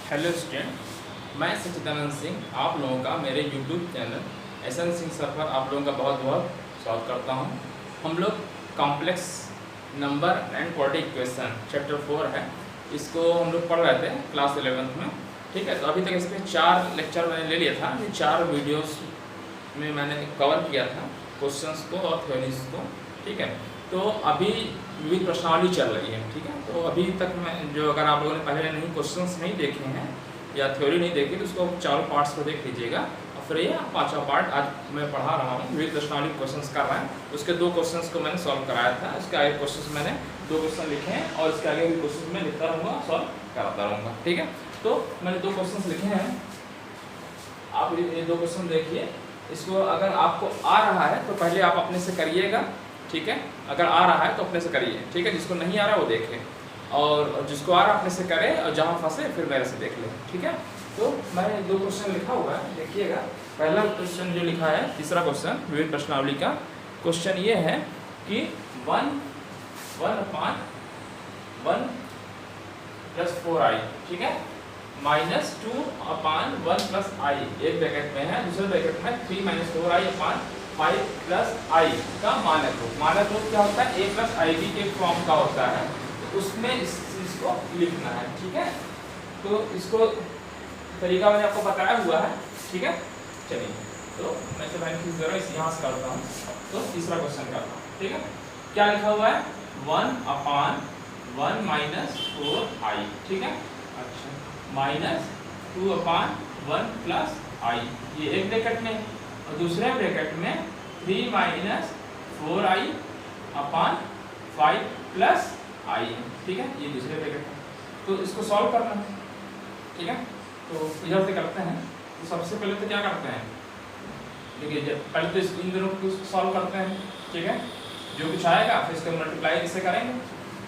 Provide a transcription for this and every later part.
Hello student, मैं सचिदानंद सिंह आप लोगों का मेरे YouTube channel S N Singh sir पर आप लोगों का बहुत बहुत स्वागत करता हूं। हम लोग complex number and quadratic equation chapter 4 है, इसको हम लोग पढ़ रहे थे क्लास 11th में। ठीक है, तो अभी तक इस पर 4 लेक्चर मैंने ले लिया था। ये 4 वीडियोस में मैंने कवर किया था क्वेश्चंस को और थ्योरीज को। ठीक है, तो अभी विविध प्रश्नावली चल रही है। ठीक है, तो अभी तक मैं जो अगर आप लोगों ने पहले नहीं क्वेश्चंस नहीं देखे हैं या थ्योरी नहीं देखी तो उसको 4 पार्ट्स को देख लीजिएगा और फिर ये 5वां पार्ट आज मैं पढ़ा रहा हूँ। विविध प्रश्नावली क्वेश्चंस कर रहा है, उसके 2 क्वेश्चंस को मैंने सॉल्व कराया था। उसके आगे क्वेश्चंस मैंने 2 क्वेश्चन लिखे हैं और इसके आगे भी क्वेश्चन मैं लिखता रहूँगा, सॉल्व कराता रहूँगा। ठीक है, तो मैंने 2 क्वेश्चन लिखे हैं, आप ये 2 क्वेश्चन देखिए। इसको अगर आपको आ रहा है तो पहले आप अपने से करिएगा। ठीक है, अगर आ रहा है तो अपने से करिए। ठीक है, जिसको नहीं आ रहा है वो देखे और जिसको आ रहा है अपने से करे और जहाँ फंसे फिर मेरे से देख ले। ठीक है, तो मैंने 2 क्वेश्चन लिखा हुआ है, देखिएगा। पहला क्वेश्चन जो लिखा है, तीसरा क्वेश्चन विविध प्रश्नावली का क्वेश्चन ये है कि 1/1 + 4i, ठीक है, -2/1 + i एक ब्रैकेट में है, दूसरे ब्रैकेट में 3 - 4i/5 + i का मानक रूप। मानक रूप क्या होता है? a + ib के फॉर्म का होता है, तो उसमें इस चीज को लिखना है। ठीक है, तो इसको तरीका मैंने आपको बताया हुआ है। ठीक है, चलिए, तो मैं तो लाइन जरा इस यहाँ से करता हूँ, तो तीसरा क्वेश्चन करता हूँ। ठीक है, क्या लिखा हुआ है? 1/1 - 4i, ठीक है, अच्छा, -2/1 + i, ये एक ब्रैकेट में, और दूसरे ब्रैकेट में 3 - 4i/5 + i, ठीक है, ये दूसरे ब्रैकेट में। तो इसको सॉल्व करना है। ठीक है, तो इधर से करते हैं। तो सबसे पहले तो क्या करते हैं, देखिए, पहले तो इन दोनों को सॉल्व करते हैं। ठीक है, जो कुछ आएगा फिर इसको मल्टीप्लाई इससे करेंगे।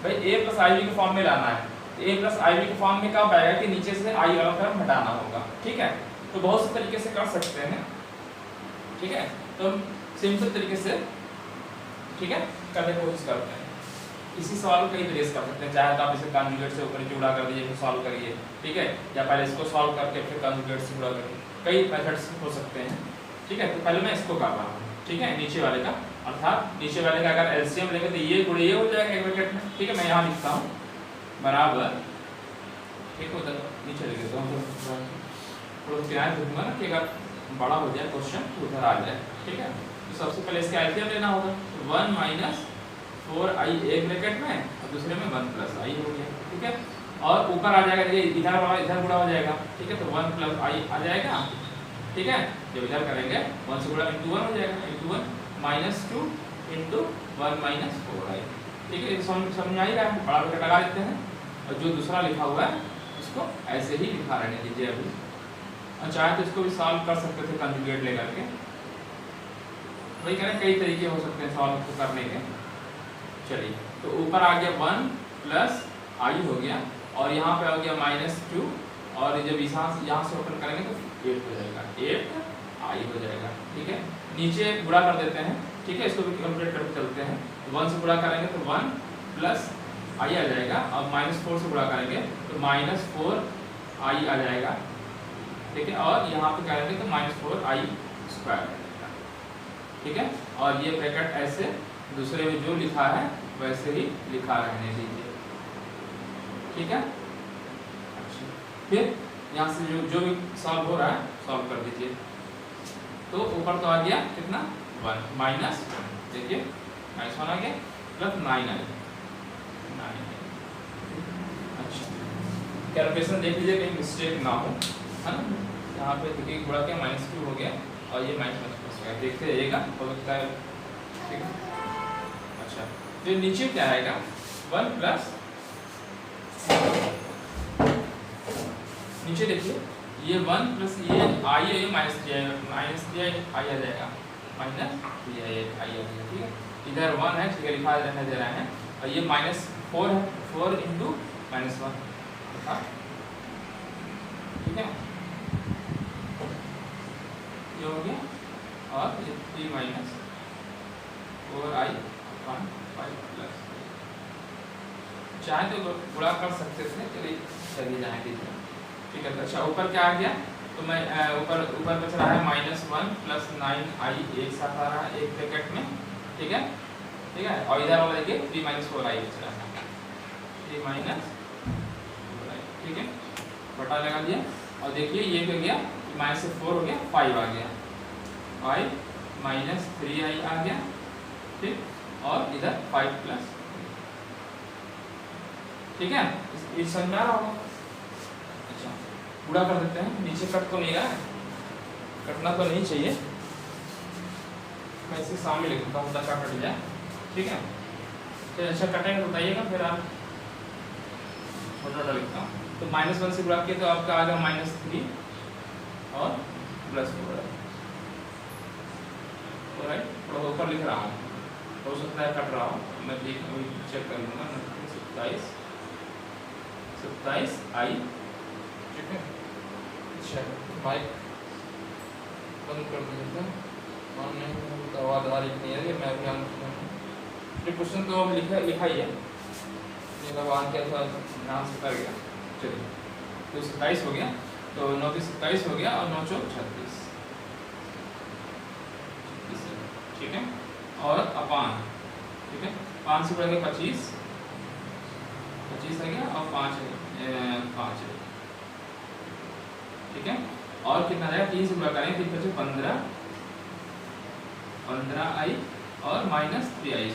भाई a + ib के फॉर्म में लाना है, तो a + ib के फॉर्म में कब आएगा कि नीचे से i वाला टर्म हटाना होगा। ठीक है, तो बहुत से तरीके से कर सकते हैं। ठीक है, तो हम सिंपल तरीके से, ठीक है, करने की कोशिश करते हैं। इसी सवाल को कई तरीके से कर सकते हैं, चाहे तो आप इसे कॉन्जुगेट से ऊपर जुड़ा कर दीजिए फिर सॉल्व करिए। ठीक है, या पहले इसको सॉल्व करके फिर कॉन्जुगेट से जुड़ा करिए, कई मेथड्स हो सकते हैं। ठीक है, तो पहले मैं इसको कर रहा हूँ। ठीक है, नीचे वाले का, अर्थात नीचे वाले का अगर एलसीएम लेंगे तो ये गुणे ये हो जाएगा एक ब्रैकेट में। ठीक है, मैं यहाँ लिखता हूँ बराबर, ठीक है, उधर नीचे लिख देता हूँ, थोड़ा ध्यान दूंगा ना कि अगर बड़ा हो जाए क्वेश्चन तो उधर आ जाए। ठीक है, तो सबसे पहले इसका एलसीएम लेना होगा, 1 - 4i एक ब्रैकेट में और दूसरे में 1 + i हो गया। ठीक है, और ऊपर आ जाएगा, देखिए इधर गुणा हो जाएगा। ठीक है, तो 1 + i आ जाएगा। ठीक है, जब इधर करेंगे 1 से गुणा × 1 हो जाएगा, × 1 -2 × 1 - 4i। ठीक है, समझ में आ ही रहा है, बड़ा ब्रैकेट लगा देते हैं और जो दूसरा लिखा हुआ है उसको ऐसे ही लिखा रहने दीजिए अभी। और चाहे तो इसको भी सॉल्व कर सकते थे कॉन्जुगेट लेकर के। वही कह रहे हैं, कई तरीके हो सकते हैं सॉल्व को करने के। चलिए, तो ऊपर आ गया 1 + i हो गया और यहाँ पे हो गया -2, और जब यहाँ से ओपन करेंगे तो 8 हो जाएगा, 8i हो जाएगा। ठीक है, नीचे गुणा कर देते हैं। ठीक है, इसको भी कैलकुलेट करके चलते हैं। 1 से गुणा करेंगे तो 1 + i आ जाएगा, और -4 से गुणा करेंगे तो -4i आ जाएगा। ठीक है, और यहाँ पे करेंगे तो -4i² आ जाएगा। ठीक है, और ये ब्रैकेट ऐसे दूसरे में जो लिखा है वैसे ही लिखा रहने दीजिए। ठीक है, अच्छा, फिर यहाँ से जो भी सॉल्व हो रहा है सॉल्व कर दीजिए। तो ऊपर तो आ गया कितना, 1 माइनस, देखिए -1 आ गया, +9 आ गया, 9। अच्छा, कैलकुलेशन देख लीजिए कहीं मिस्टेक ना हो, है ना। यहाँ पे देखिए गुणा किया, -2 हो गया और ये -1 हो गया, देखते रहिएगा, हो सकता है। ठीक है, अच्छा, फिर नीचे क्या आएगा, 1 + नीचे देखिए, ये 1 + ये i है, ये -3i आ जाएगा, -3i आ जाएगा। ठीक है, इधर 1 है, ठीक है, लिखा रहने दे रहे हैं, और ये -4 है, 4 × -1, ठीक है, ये हो गया, और ये 3 - 4i/5 +, चाहे तो गुणा कर सकते थे, चलिए जाने दीजिए। ठीक है। तो अच्छा ऊपर क्या आ गया, तो मैं ऊपर बच रहा है -1 + 9i एक साथ आ रहा है एक ब्रैकेट में, ठीक है, ठीक है। और इधर वाला देखिए 3 - 4i बच रहा है, 3 - 4i, ठीक है, बटा लगा दिया। और देखिए ये हो गया -4 हो गया 5 आ गया, 5 - 3i आ गया, ठीक, और इधर 5 +, ठीक है। इस समझ में आ रहा होगा। अच्छा पूरा कर देते हैं, नीचे कट तो नहीं रहा है, कटना तो नहीं चाहिए, मैं इसके सामने लिख देता हूँ ताकि कट जाए, ठीक है। तो अच्छा कटेंगे तो बताइएगा, फिर आप छोटा लिखता हूँ। तो -1 से गुणा किया तो आपका आ गया -3 और +4, राइट। थोड़ा ऊपर लिख रहा हूँ, हो सकता है कट रहा हो, मैं चेक कर लूँगा। 27i, ठीक है। अच्छा माइक बंद कर देते हैं, और नहीं तो आवाज़ आ रही नहीं है, मैं ध्यान रखूँगा। क्वेश्चन तो अब लिखा ही है, मेरा आन किया था नाम से कर गया। चलिए तो 27 हो गया, तो 9 × 27 हो गया, और 9 × 4 = 36, ठीक है। और अपान, ठीक है, 5 से बढ़ गया 25 आ गया, और 5 है, ठीक है। और कितना आएगा, 3 से गुणा करेंगे, 3 × 5 = 15i और -3i²,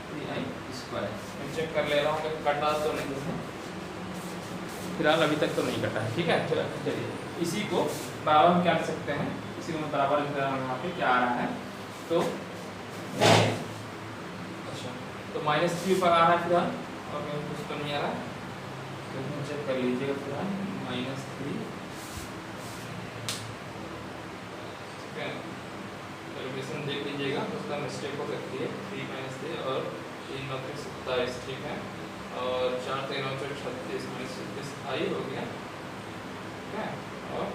3i²। मैं चेक कर ले रहा हूँ कि कटा तो नहीं है, फिलहाल अभी तक तो नहीं कटा है, ठीक है। चलिए इसी को बराबर हम क्या कर सकते हैं, इसी को मैं बराबर लिख रहा हूँ, यहाँ पे क्या आ रहा है, तो अच्छा तो -3 ऊपर आ रहा है फिलहाल, और कुछ तो नहीं आ रहा है, तो चेक कर लीजिएगा फिलहाल -3, ठीक है। कैलकुलेशन देख लीजिएगा, उसका मिस्टेक हो सकती है, 3 - 3 और 3 × 9 = 27, ठीक है, और 4 × 3 = 36 -36i हो गया, ठीक है। और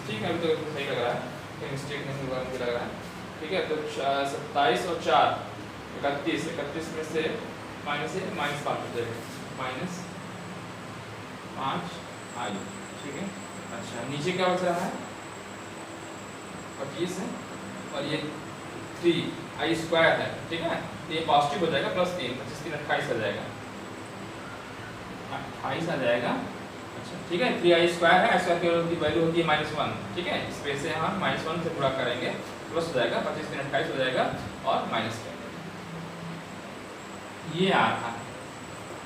ठीक है, अभी तो सही लग रहा है, कोई मिस्टेक नहीं हुआ मुझे लग रहा है, ठीक है। तो 27 और 4 31 में से -5 हो जाएगा, -5i, ठीक है। अच्छा नीचे क्या बच रहा है, 25 है, और ये 3i² है, ठीक है। तो ये पॉजिटिव हो जाएगा, +3, 25 3 28 आ जाएगा, 28 आ जाएगा। अच्छा ठीक है, 3i² है, i² की वैल्यू होती है -1, ठीक है। इस वजह से हम -1 से गुणा करेंगे, प्लस हो जाएगा, 25 3 28 हो जाएगा, और माइनस करेंगे, ये आ रहा है,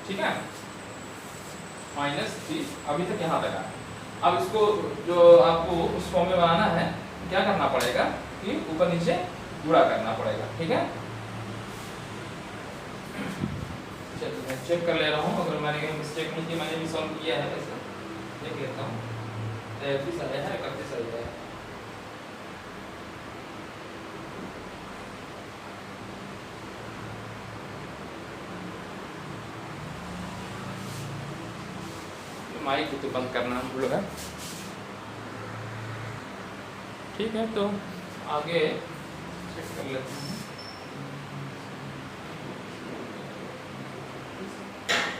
ठीक है। -3 अभी तक यहाँ तक आया। अब इसको जो आपको उस फॉर्म में बनाना है, क्या करना पड़ेगा कि ऊपर नीचे गुणा करना पड़ेगा, ठीक है। चलिए मैं चेक कर ले रहा हूँ, अगर मैंने कहीं मिस्टेक नहीं की, मैंने भी सॉल्व किया है, ऐसे देख लेता हूँ। 33 आया है, 31 आया है, माइक तो बंद करना भूल गया, ठीक है। तो आगे चेक कर लेते हैं।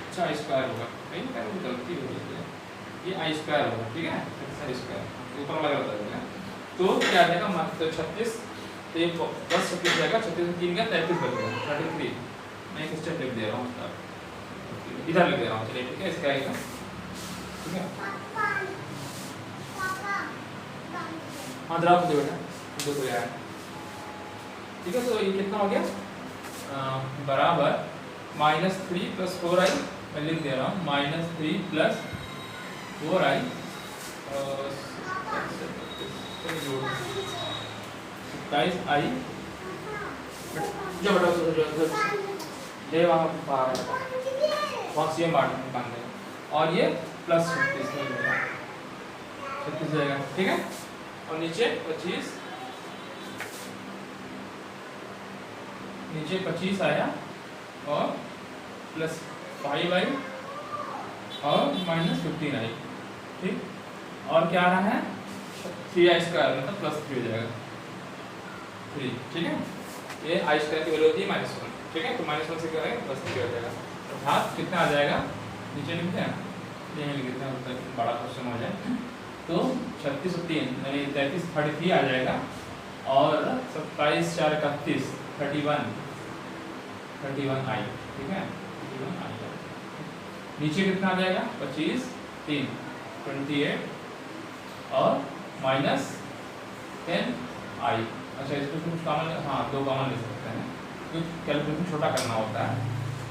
अच्छा i² होगा, कहीं ना कहीं गलती हो गई है, ये i² होगा, ठीक है, i² ऊपर वाला बता देगा। तो क्या आ जाएगा, तो 36, तो ये 10 36 जाएगा, 36 में 3 गया 33 बच गया, 33। मैं एक स्टेप लिख दे रहा हूँ, इधर लिख दे रहा हूँ, चलिए ठीक है। इसका आएगा, ठीक है, हाँ ड्राफ्ट दे बेटा, देखो यार, ठीक है। तो ये कितना हो गया, बराबर -3 + 4i, मैं लिख दे रहा हूँ, -3 + 4i, 27i, जो बेटा ये वहाँ बाहर CM बांट देगा, और ये +36 हो जाएगा, 36 जाएगा, ठीक है। और नीचे 25, नीचे 25 आया, और +5i, और -15i, ठीक। और क्या आ रहा है, 3i² मतलब +3 हो जाएगा, 3, ठीक है। ये आई स्क्वायर की वैल्यू होती है -1, ठीक है। तो -1 से क्या करेंगे प्लस 3 हो जाएगा, अर्थात कितना आ जाएगा, नीचे लिखते हैं, यहीं लिख देते हैं मतलब बड़ा क्वेश्चन हो जाए। तो 36 और 3 यानी 33 33 आ जाएगा, और 27 4 31 31 आई, ठीक है 31 आई। नीचे कितना आ जाएगा 25 3 28 और -10 आई। अच्छा इसको कुछ कॉमन, हाँ 2 कॉमन ले सकते हैं क्योंकि कैलकुलेशन छोटा करना होता है,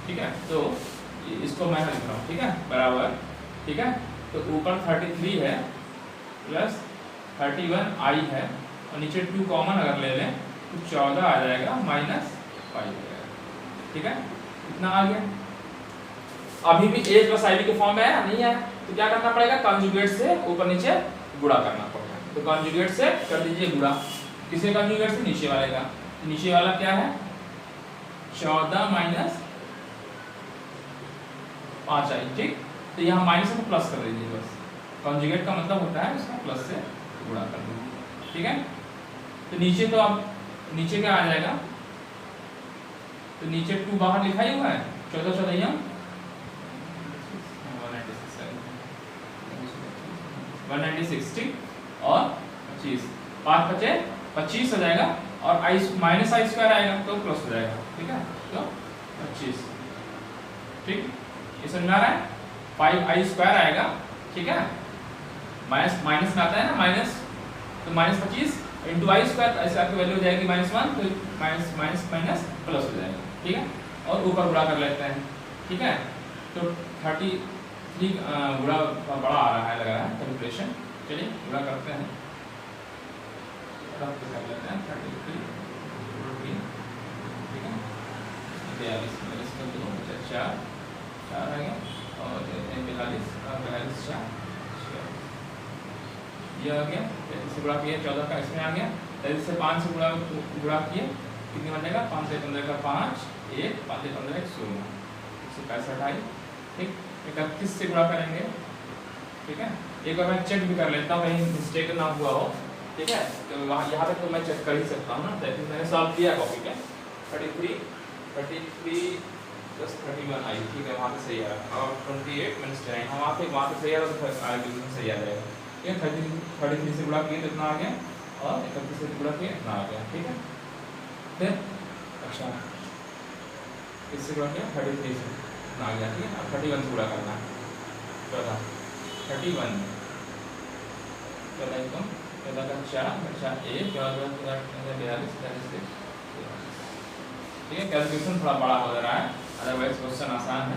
ठीक है। तो इसको मैं लिख रहा हूँ, ठीक है, बराबर, ठीक है। तो ऊपर 33 है प्लस 31 आई है, और नीचे 2 कॉमन अगर ले लें तो 14 आ जाएगा -5 हो जाएगा, ठीक है। इतना आ गया। अभी भी a प्लस आई के फॉर्म में है नहीं है, तो क्या करना पड़ेगा, कॉन्जुगेट से ऊपर नीचे गुणा करना पड़ेगा। तो कॉन्जुगेट से कर दीजिए गुणा, किसे कॉन्जुगेट से, नीचे वाले का। तो नीचे वाला क्या है 14 माइनस 5 आई, ठीक। तो यहाँ माइनस को प्लस कर दीजिए, बस कॉन्जुगेट का मतलब होता है उसका प्लस से गुणा कर दीजिए, ठीक है। तो नीचे तो अब नीचे क्या आ जाएगा, तो नीचे 2 बाहर लिखा ही हुआ है, 14 14 196, ठीक, और 25 5 बचे 25 हो जाएगा, और आई माइनस आई स्क्वायर आएगा तो प्लस हो जाएगा, ठीक है। तो 25, ठीक, ये समझ में आ रहा है। 5 आई स्क्वायर आएगा, ठीक है, माइनस माइनस में आता है ना माइनस, तो -25 इंटू आई स्क्वायर, ऐसे आपकी वैल्यू हो जाएगी -1, तो माइनस माइनस माइनस प्लस हो जाएगा, ठीक है। और ऊपर गुणा कर लेते हैं, ठीक है। तो 33 गुणा बड़ा आ रहा है, लग रहा है कैलकुलेशन, चलिए गुणा करते हैं, रफ कर लेते हैं 33, ठीक है 42 में 2 4 4 आ गया, और 42 42 4 ये आ गया। 33 से गुणा किए 14 का इसमें आ गया, 33 से 5 से गुणा किए कितनी बन जाएगा, 5 से 15 का 5 1 5 से 15 1 16 165 आई, ठीक। 31 से गुणा करेंगे, ठीक है। एक बार मैं चेक भी कर लेता हूँ कहीं मिस्टेक ना हुआ हो, ठीक है। तो वहाँ यहाँ तक तो मैं चेक कर ही सकता हूँ ना, 33 मैंने सॉल्व किया कॉपी पे, 33 प्लस 31 आई, ठीक है, वहाँ पे सही आ रहा है। और 28 माइनस 10 वहाँ पे सही आ रहा है, तो आगे सही आ जाएगा, ठीक है। 33 से गुणा किए तो इतना आ गया, और 31 से गुणा किए इतना आ गया, ठीक है। फिर अच्छा इससे गुणा किया 33 से इतना आ गया, ठीक है। अब 31 से गुणा करना है, 14 31 14 कम 14 का 4 1 42 ठीक है। कैलकुलेशन थोड़ा बड़ा हो रहा है, अदरवाइज क्वेश्चन आसान है।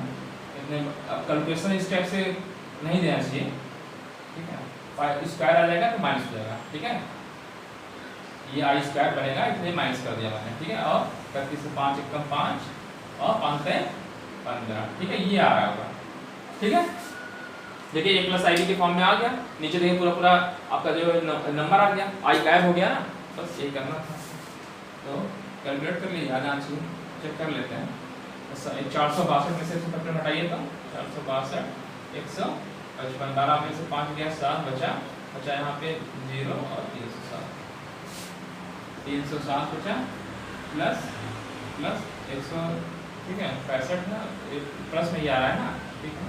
इतने अब कैलकुलेशन इस टाइप से नहीं देना चाहिए, ठीक है। स्क्वायर आ जाएगा तो माइनस हो जाएगा, ठीक है। ये आई स्क्वायर बनेगा, इसलिए माइनस कर दिया मैंने, ठीक है। और 31 से 5 1 कम 5 और 5 से 15, ठीक है, ये आ रहा होगा, ठीक है। देखिए a प्लस आई के फॉर्म में आ गया, नीचे देखिए पूरा पूरा आपका जो नंबर आ गया, आई गायब हो गया ना, बस यही करना था। तो कैलकुलेट कर लीजिए, आसान से चेक कर लेते हैं। 462 में से 70 हटाइए तो 462 155 12 में से 5 गया 7 बचा यहाँ पे 0 और 307 बचा प्लस 100, ठीक है 65 ना, प्लस में ही आ रहा है ना, ठीक है,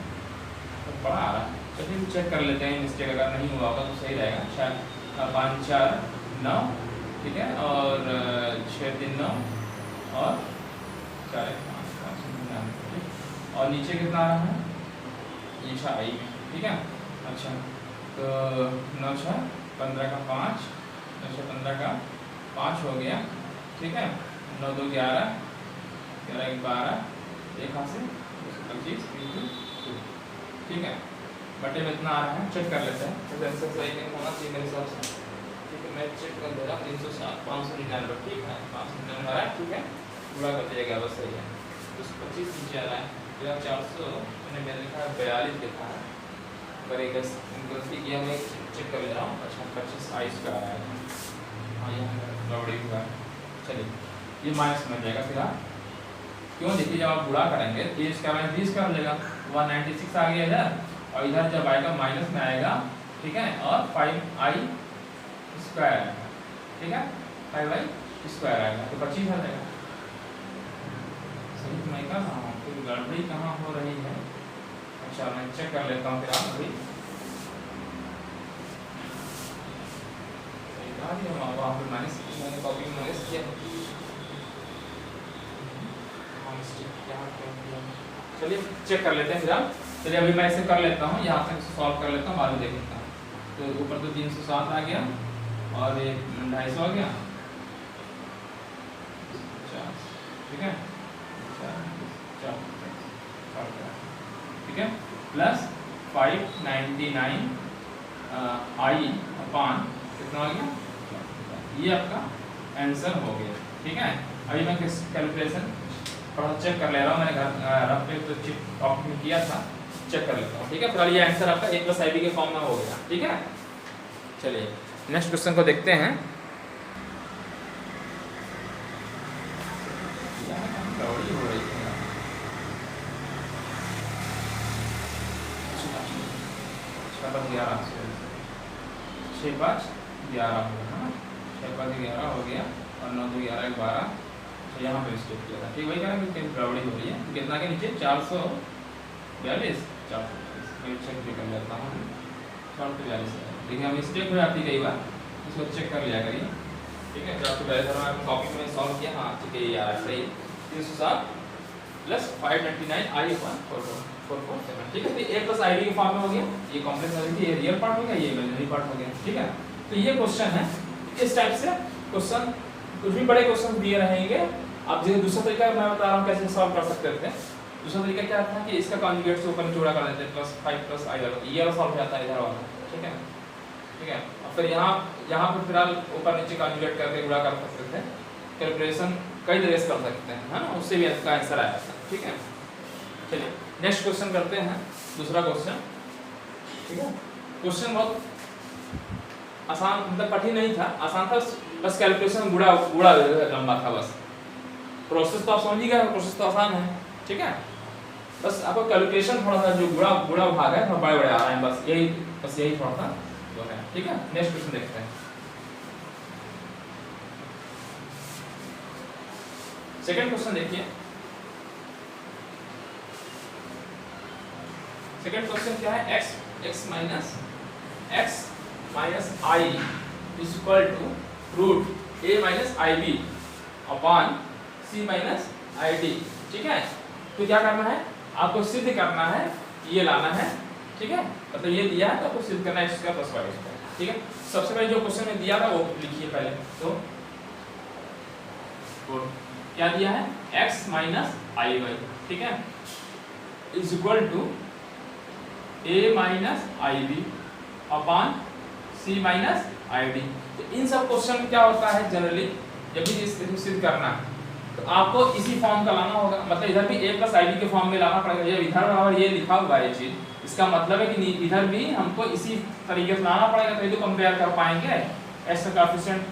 तो बड़ा आ रहा है। चलिए चेक कर लेते हैं, मिस्टेक अगर नहीं हुआ होगा तो सही रहेगा। 5 4 9, ठीक है, और 6 3 9 और 4 1 5 5 और नीचे कितना आ रहा है, ये 6 आई में, ठीक है। अच्छा तो 9 6 15 का 5 9 6 15 का 5 हो गया, ठीक है। 9 2 11 11 1 12 एक हाथ से 25 ठीक है। बटे में इतना आ रहा है, चेक कर लेते हैं, तो आंसर सही नहीं होना चाहिए मेरे हिसाब से, ठीक है। मैं चेक कर दे रहा हूँ 307 599, ठीक है 599 आ रहा है, ठीक है, पूरा कर दिया गया, बस सही है। तो 25 नीचे आ रहा है, 400 मैंने लिखा है 42 लिखा है, अगर एक गलती किया मैं चेक कर ले रहा हूँ। अच्छा 25 आई का आ रहा है, हाँ यहाँ गड़बड़ी हुआ है। चलिए ये माइनस बन जाएगा फिर आप क्यों, देखिए जब आप गुणा करेंगे 30 का माइनस 20 कर लेगा, 196 आ गया इधर, और इधर जब आएगा माइनस में आएगा, ठीक है, और 5i स्क्वायर आएगा, ठीक है, 5i स्क्वायर आएगा तो 25 आ जाएगा, सही तो मैं कर रहा हूँ, फिर गड़बड़ी कहाँ हो रही है। अच्छा मैं चेक कर लेता हूँ फिर आप अभी वहाँ पर मैंने कॉपी में मैनेज किया। चलिए चेक कर लेते हैं फिर आप। चलिए अभी मैं इसे कर लेता हूँ, यहाँ तक सॉल्व कर लेता हूँ, बाद में देख लेता हूँ। तो ऊपर तो 307 आ गया और ये 250 आ गया, ठीक है, ठीक है, प्लस 599 आई अपान कितना आ गया, ये आपका आंसर हो गया। ठीक है, अभी मैं किस कैलकुलेशन थोड़ा चेक कर ले रहा हूँ, मैंने घर रफ पे तो चिप कॉपी में किया था, चेक कर लेता हूँ। ठीक है, फिर ये आंसर आपका a प्लस आई बी के फॉर्म में हो गया। ठीक है, चलिए नेक्स्ट क्वेश्चन को देखते हैं। छः पाँच 11 हो गया, 6 5 11 हो गया और 9 2 11 12, तो यहाँ पे स्टेप किया था। ठीक, वही कह रहा है कि गड़बड़ी हो रही है। कितना के नीचे 442 मैं चेक भी कर लेता हूँ, 442 देखिए हम स्टेप हो जाती कई बार, इसको चेक कर लिया करिए। ठीक है, 442 कॉपी में सॉल्व किया, हाँ ठीक है, ये आ रहा है सही। 307 प्लस 599 आई अपन 447। ठीक है, तो a प्लस आई के फॉर्म में हो गया, ये कॉम्प्लेक्स वैल्यू थी, ये रियल पार्ट हो गया, ये इमेजिनरी पार्ट हो गया। ठीक है, तो ये क्वेश्चन है, इस टाइप से क्वेश्चन कुछ भी बड़े क्वेश्चन दिए रहेंगे। अब जैसे दूसरा तरीका मैं बता रहा हूँ कैसे सॉल्व कर सकते थे। दूसरा तरीका क्या था कि इसका कॉन्जुगेट से ऊपर जोड़ा कर देते, प्लस 5 प्लस आई वाला, ये वाला सॉल्व हो जाता है इधर वाला। ठीक है, ठीक है, और फिर यहाँ पर फिलहाल ऊपर नीचे कॉन्जुगेट करके गुणा कर सकते थे। कैलकुलेशन कई तरह से कर सकते हैं, है ना, उससे भी इसका आंसर आया था। ठीक है, चलिए नेक्स्ट क्वेश्चन करते हैं, दूसरा क्वेश्चन। ठीक है, क्वेश्चन बहुत आसान, मतलब कठिन नहीं था, आसान था, बस कैलकुलेशन गुड़ा लंबा था। बस प्रोसेस तो आप समझ ही गए, प्रोसेस तो आसान है। ठीक है, बस आपको कैलकुलेशन थोड़ा सा जो गुड़ा भाग है थोड़ा बड़े आ रहे हैं, बस यही थोड़ा सा जो है। ठीक है, नेक्स्ट क्वेश्चन देखते हैं। सेकंड क्वेश्चन देखिए। सेकंड क्वेश्चन क्या है, x minus i is equal to root a minus i b upon c minus i d. ठीक है, तो क्या करना है, आपको सिद्ध करना है, ये लाना है। ठीक है, मतलब ये दिया है तो आपको सिद्ध करना है x square plus y square. ठीक है, सबसे पहले जो क्वेश्चन में दिया था वो लिखिए पहले। तो क्या दिया है, x माइनस आई वाई, ठीक है, is equal to a minus i b upon c minus i d. तो इन सब क्वेश्चन में क्या होता है, जनरली जब भी इस सिद्ध करना है तो आपको इसी फॉर्म का लाना होगा, मतलब इधर भी a प्लस आई बी के फॉर्म में लाना पड़ेगा। ये इधर और ये लिखा हुआ है चीज, इसका मतलब है कि इधर भी हमको इसी तरीके से लाना पड़ेगा, तो ये तो कंपेयर कर पाएंगे। एस का कोएफिशिएंट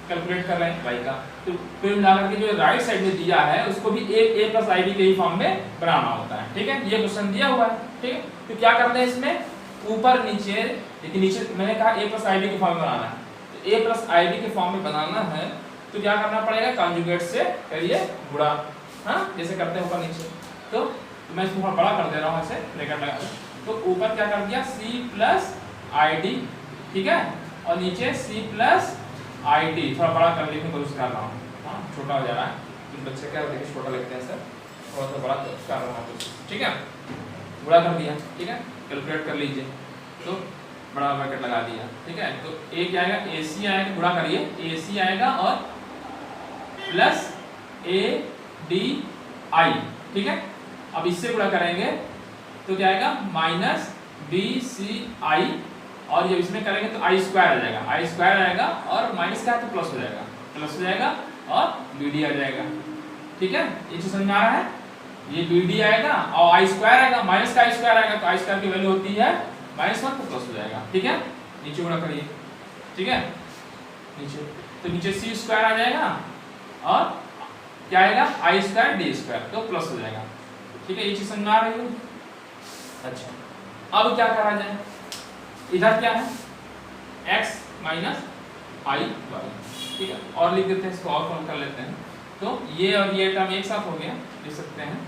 कैलकुलेट कर रहे हैं y का, तो फिर मिलाकर के जो राइट साइड में दिया है उसको भी a प्लस आई बी के ही फॉर्म में बनाना होता है। ठीक है, ये क्वेश्चन दिया हुआ है। ठीक है, तो क्या करते हैं इसमें, ऊपर नीचे, लेकिन नीचे मैंने कहा a प्लस आई बी के फॉर्म में बनाना है, तो a प्लस आई बी के फॉर्म में बनाना है तो क्या करना पड़ेगा, कॉन्जुगेट से करिए गुणा, हाँ जैसे करते हैं ऊपर नीचे। तो मैं इसको थोड़ा बड़ा कर दे रहा हूँ, ऐसे ब्रैकेट लगा, तो ऊपर क्या कर दिया c प्लस आई डी, ठीक है, और नीचे c प्लस आई डी, थोड़ा बड़ा कर लिखने की कोशिश कर रहा हूँ, हाँ छोटा हो जा रहा है, तो बच्चे क्या देखिए छोटा लिखते हैं सर, थोड़ा सा बड़ा कर रहा हूँ। ठीक है, गुणा कर दिया, ठीक है, कैलकुलेट कर लीजिए, तो बड़ा ब्रैकेट लगा दिया। ठीक है, तो a क्या आएगा, AC आएगा, गुणा करिए, AC आएगा और प्लस ADI। ठीक है, अब इससे गुणा करेंगे तो क्या आएगा, माइनस BCI, और जब इसमें करेंगे तो आई स्क्वायर आ जाएगा, आई स्क्वायर आएगा और माइनस का है तो प्लस हो जाएगा, प्लस हो जाएगा और BD आ जाएगा। ठीक है, ये चीज समझ में आ रहा है, ये BD आएगा और आई स्क्वायर आएगा, माइनस का आई स्क्वायर आएगा, तो आई स्क्वायर की वैल्यू होती है -1 तो प्लस हो जाएगा। ठीक है, नीचे गुणा करिए, ठीक है, नीचे तो नीचे c स्क्वायर आ जाएगा और क्या आएगा, आई स्क्वायर डी स्क्वायर, तो प्लस हो जाएगा। ठीक है, ये चीज समझ में आ रही है। अच्छा, अब क्या करा जाए, इधर क्या है, x माइनस आई वाई। ठीक है, और लिख देते हैं इसको, और फॉर्म कर लेते हैं, तो ये और ये टर्म एक साथ हो गया, लिख सकते हैं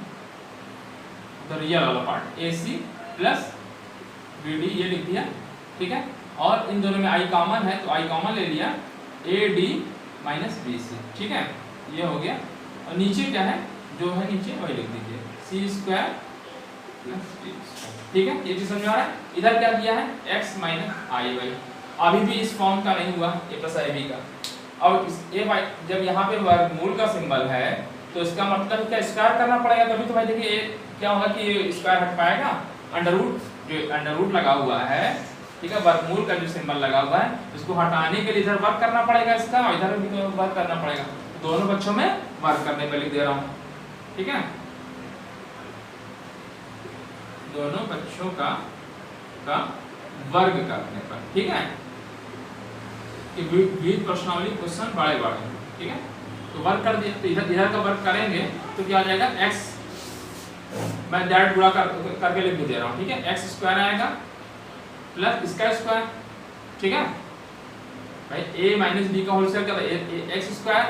तो रियल वाला part a C plus B d ये लिख दिया, ठीक है। और इन दोनों में आई कॉमन है तो आई कॉमन ले लिया, a D minus B c, ठीक है, ये हो गया। और नीचे क्या है, जो है नीचे वही लिख दीजिए, सी स्क्वायर प्लस डी स्क्वायर, ठीक है। ये चीज समझ आ रहा है। इधर क्या दिया है, एक्स माइनस आई वाई, अभी भी इस फॉर्म का नहीं हुआ ए प्लस आई बी का। और ए वाई जब यहाँ पे वर्गमूल का सिंबल है तो इसका मतलब क्या, स्क्वायर करना पड़ेगा, तभी तो भाई देखिए क्या होगा कि ये स्क्वायर हट पाएगा। अंडर रूट, जो अंडर रूट लगा हुआ है, ठीक है, वर्गमूल का जो सिंबल लगा हुआ है इसको हटाने के लिए इधर वर्क करना पड़ेगा इसका, और इधर भी तो वर्क करना पड़ेगा। दोनों पक्षों में वर्क करने पर लिख दे रहा हूँ, ठीक है, दोनों पक्षों का वर्ग करने पर, ठीक है। विविध प्रश्नावली क्वेश्चन बड़े बड़े, ठीक है, तो वर्क कर दिया। तो इधर का वर्क करेंगे तो क्या आ जाएगा, एक्स मैं डायरेक्ट गुणा करके लिख भी दे रहा हूँ, ठीक है, एक्स स्क्वायर आएगा प्लस इसका स्क्वायर, ठीक है भाई, ए माइनस बी का होल स्क्वायर क्या था, एक्स स्क्वायर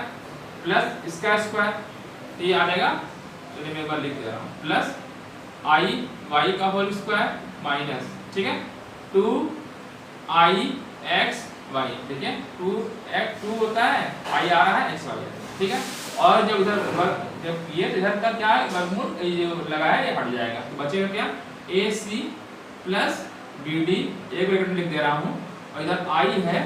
प्लस इसका स्क्वायर, तो ये आ जाएगा, चलिए मैं एक बार लिख दे रहा हूँ, प्लस आई वाई का होल स्क्वायर माइनस, ठीक है, 2 आई एक्स वाई, ठीक है, 2 होता है, आई आ रहा है, एक्स वाई, ठीक है। और जब इधर वर्ग जब ये इधर का क्या है, वर्गमूल ये जो लगा है ये हट जाएगा, तो बचेगा क्या, a C plus B d, एक ब्रैकेट में लिख दे रहा हूँ, और इधर आई है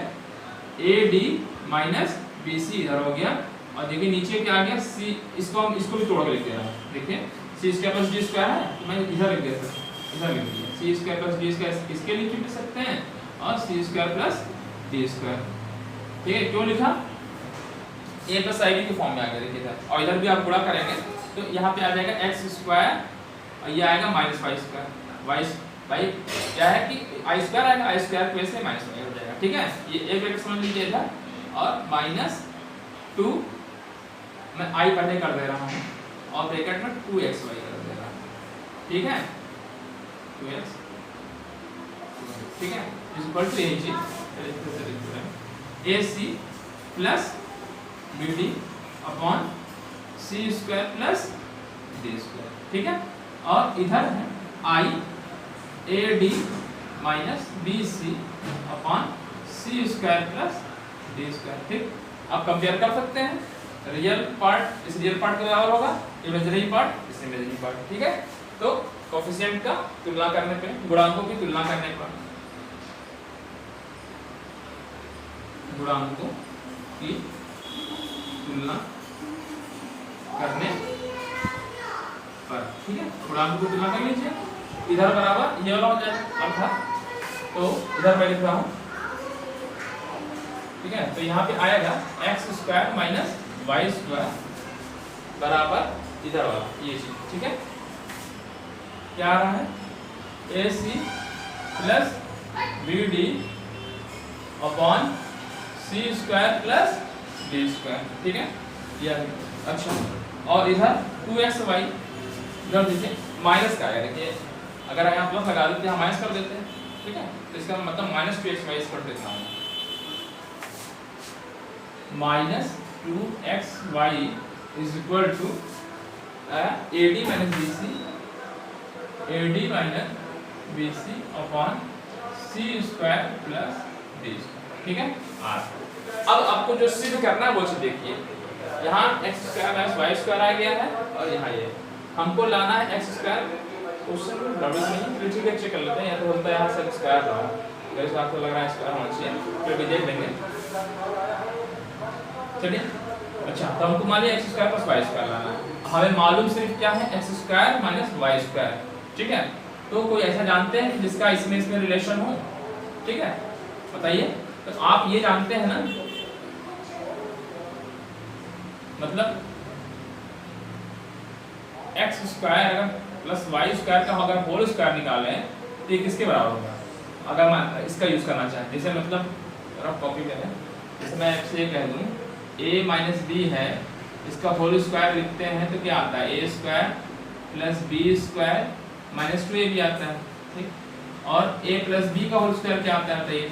a D minus B c, इधर हो गया। और देखिए नीचे क्या आ गया, सी, इसको भी तोड़ के लिख दे रहा हूँ, देखिए सी स्क्वायर प्लस डी स्क्वायर है, तो मैं इधर लिख देता हूँ, इधर लिख दिया, सी स्क्वायर प्लस डी स्क्वायर इसके लिए लिख सकते हैं, और सी स्क्वायर प्लस डी स्क्वायर, ठीक है। क्यों लिखा, ए प्लस आई बी के फॉर्म में आ गया, देखिए इधर, और इधर भी आप गुणा करेंगे तो यहाँ पे आ जाएगा एक्स स्क्वायर, और ये आएगा माइनस वाई स्क्वायर, वाई भाई क्या है कि आई स्क्वायर आएगा, आई स्क्वायर की वजह से माइनस वाई हो जाएगा, ठीक है। ये एक ब्रैकेट समझ लीजिए इधर, और माइनस 2 मैं आई पहले कर दे रहा हूँ, और ब्रैकेट में 2x y कर दे रहा हूँ, ठीक है, 2x, ठीक है, इक्वल टू यही चीज A C plus B D upon C square plus D square, ठीक है। और इधर है I A D minus B C upon C square plus D square, ठीक। आप कंपेयर कर सकते हैं, रियल पार्ट इस रियल पार्ट के बराबर होगा, इमेजिनरी पार्ट इस इमेजिनरी पार्ट, ठीक है। तो कोफिशिएंट का तुलना करने पे, गुणांकों की तुलना करने पर, गुणांकों की तुलना करने पर, ठीक है, गुणांकों की तुलना कर लीजिए, इधर बराबर ये वाला हो जाएगा अर्थात, तो इधर मैं लिख रहा हूँ, ठीक है, तो यहाँ पे आएगा x square minus Y square बराबर इधर वाला ये चीज, ठीक है, क्या आ रहा है, A C plus B D upon C square plus D square, ठीक है, यह अच्छा। और इधर 2xy इधर देखिए माइनस का है, देखिए अगर यहाँ प्लस लगा देते हैं हम माइनस कर देते हैं, ठीक है, तो इसका मतलब माइनस 2xy इस पर लिखना है, minus 2xy is equal to a D minus B c, a D minus B C upon C square plus D square, ठीक है। अब आपको जो सिद्ध करना है वो चीज देखिए, यहाँ X square minus Y square आ गया है, और यहाँ ये हमको लाना है एक्स स्क्वायर, क्वेश्चन गड़बड़ नहीं, ठीक है, चेक कर लेते हैं, या तो होता है यहाँ से स्क्वायर रहा है, मेरे हिसाब से लग रहा है स्क्वायर होना चाहिए, फिर भी देख लेंगे, चलिए। अच्छा, तो हमको मान लिया x square plus y square लाना है, हमें मालूम सिर्फ क्या है, x square minus Y square, ठीक है। तो कोई ऐसा जानते हैं जिसका इसमें रिलेशन हो, ठीक है, बताइए। तो आप ये जानते हैं ना, मतलब एक्स स्क्वायर अगर प्लस वाई स्क्वायर का अगर होल स्क्वायर निकालें तो ये किसके बराबर होगा, अगर मैं इसका यूज करना चाहें, जैसे मतलब रफ कॉपी करें, जैसे मैं आपसे ये कह दूं a माइनस बी है, इसका होल स्क्वायर लिखते हैं तो क्या आता है, a square plus b square minus 2ab आता है, ठीक। और a प्लस बी का होल स्क्वायर क्या आता है बताइए,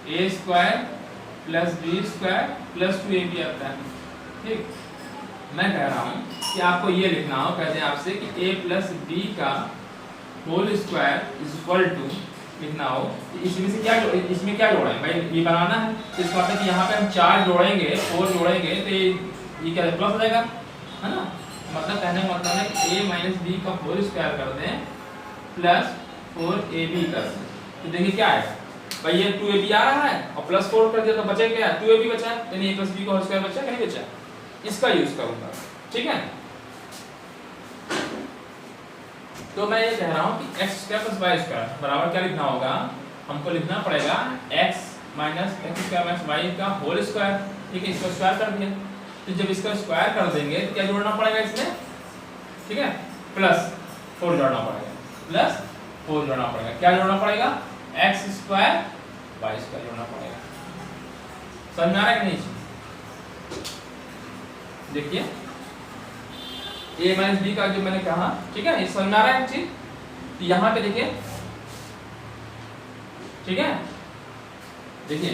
a square plus b square plus 2ab आता है, ठीक, मैं कह रहा हूँ कि आपको ये लिखना हो, कहते हैं आपसे कि a प्लस बी का whole square is equal to लिखना हो, इसमें से क्या इसमें क्या जोड़ा है भाई, ये बनाना है। तो इसका मतलब कि यहाँ पे हम 4 जोड़ेंगे, 4 जोड़ेंगे तो ये क्या प्लस हो जाएगा, है ना। मतलब कहने का मतलब है कि a माइनस बी का होल स्क्वायर कर दें प्लस 4ab कर दें, तो देखिए क्या आएगा भाई, ये 2ab आ रहा है और प्लस 4 कर दिया तो बचा क्या, 2ab बचा, यानी a प्लस बी का होल स्क्वायर बचा, नहीं बचा, इसका यूज करूंगा। ठीक है, तो मैं ये कह रहा हूँ कि x square plus y square बराबर क्या लिखना होगा, हमको लिखना पड़ेगा x minus x square minus y का होल स्क्वायर। ठीक है, इसका स्क्वायर कर दिया, तो जब इसका स्क्वायर कर देंगे तो क्या जोड़ना पड़ेगा इसमें, ठीक है, प्लस 4 जोड़ना पड़ेगा, प्लस 4 जोड़ना पड़ेगा, क्या जोड़ना पड़ेगा, एक्स स्क्वायर वाई स्क्वायर जोड़ना पड़ेगा। समझ में आ रहा है कि नहीं, देखिए a माइनस बी का जो मैंने कहा, ठीक है, ये समझ में आ रहा है चीज। तो यहाँ पे देखिए, ठीक है, देखिए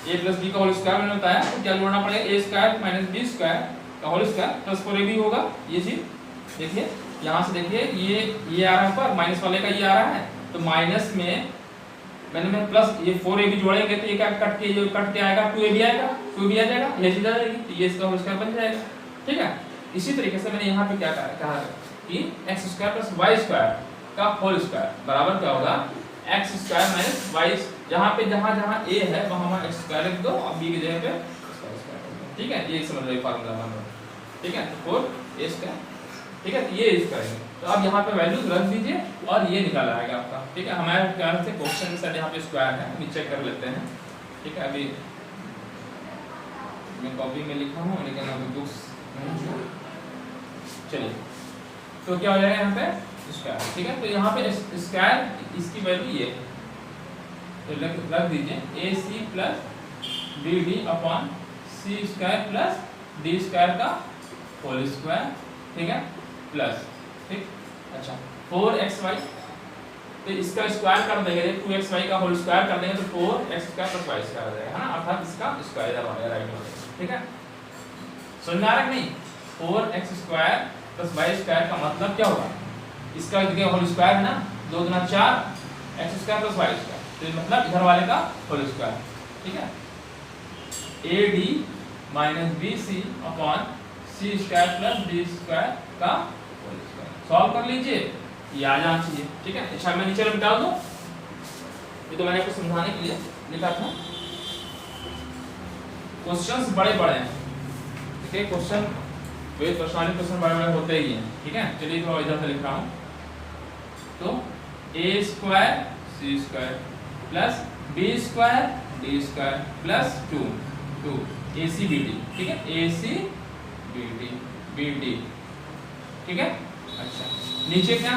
a प्लस बी का होल स्क्वायर मैंने बताया, तो क्या जोड़ना पड़ेगा, a square minus b square का होल स्क्वायर प्लस 4ab होगा, ये चीज देखिए। यहाँ से देखिए ये आ रहा है ऊपर, माइनस वाले का ये आ रहा है, तो माइनस में मैंने प्लस ये 4ab जोड़ेंगे तो ये क्या कट के आएगा, 2ab आएगा, 2ab आ जाएगा, ये चीज आ जाएगी, तो ये इसका होल स्क्वायर बन जाएगा। ठीक है, इसी तरीके से मैंने यहाँ पे क्या कहा कि x square plus y square का होल स्क्वायर बराबर क्या होगा, एक्स स्क्वायर माइनस वाई, जहाँ पे जहाँ ए है वहाँ एक्स स्क्वायर लिख दो और बी की जगह पे स्क्वायर। ठीक है, ये समझ लो फार्मूला मान लो। ठीक है, तो 4a स्क्वायर, ठीक है, तो ये यूज करेंगे। तो अब यहाँ पे वैल्यूज रख दीजिए और ये निकाल आएगा आपका। ठीक है, हमारे ख्याल से क्वेश्चन में यहाँ पे स्क्वायर है, हम चेक कर लेते हैं। ठीक है, अभी मैं कॉपी में लिखा हूँ लेकिन अभी बुक्स चलिए, तो क्या हो जाएगा यहाँ पे स्क्वायर। ठीक है, तो यहाँ पे स्क्वायर इसकी वैल्यू ये, तो रख दीजिए ac plus dd upon c square plus d square का होल स्क्वायर। ठीक है, प्लस, ठीक, अच्छा 4xy, तो इसका स्क्वायर कर देंगे, 2xy का होल स्क्वायर कर देंगे तो 4x square plus y square आ जाएगा, है ना, अर्थात इसका स्क्वायर इधर आ जाएगा राइट में। ठीक है, समझ में आ रहा है कि नहीं, 4x square plus y square का मतलब क्या होगा, इसका देखिए होल स्क्वायर है ना, 2 गुना 4 x square plus y square, तो मतलब इधर वाले का होल स्क्वायर। ठीक है, ad minus bc upon c square plus d square का होल स्क्वायर। सॉल्व कर लीजिए, ये आ जाना चाहिए। ठीक है, अच्छा मैं नीचे मिटा दूं, ये तो मैंने आपको समझाने के लिए लिखा था। क्वेश्चंस बड़े हैं, ठीक है, क्वेश्चन वे पर्सनली क्वेश्चन बड़े होते ही हैं। ठीक है, चलिए थोड़ा इधर से लिख रहा हूँ, तो a square c square plus b square d square plus 2 ac bd। ठीक है, ac bd। ठीक है, अच्छा नीचे क्या,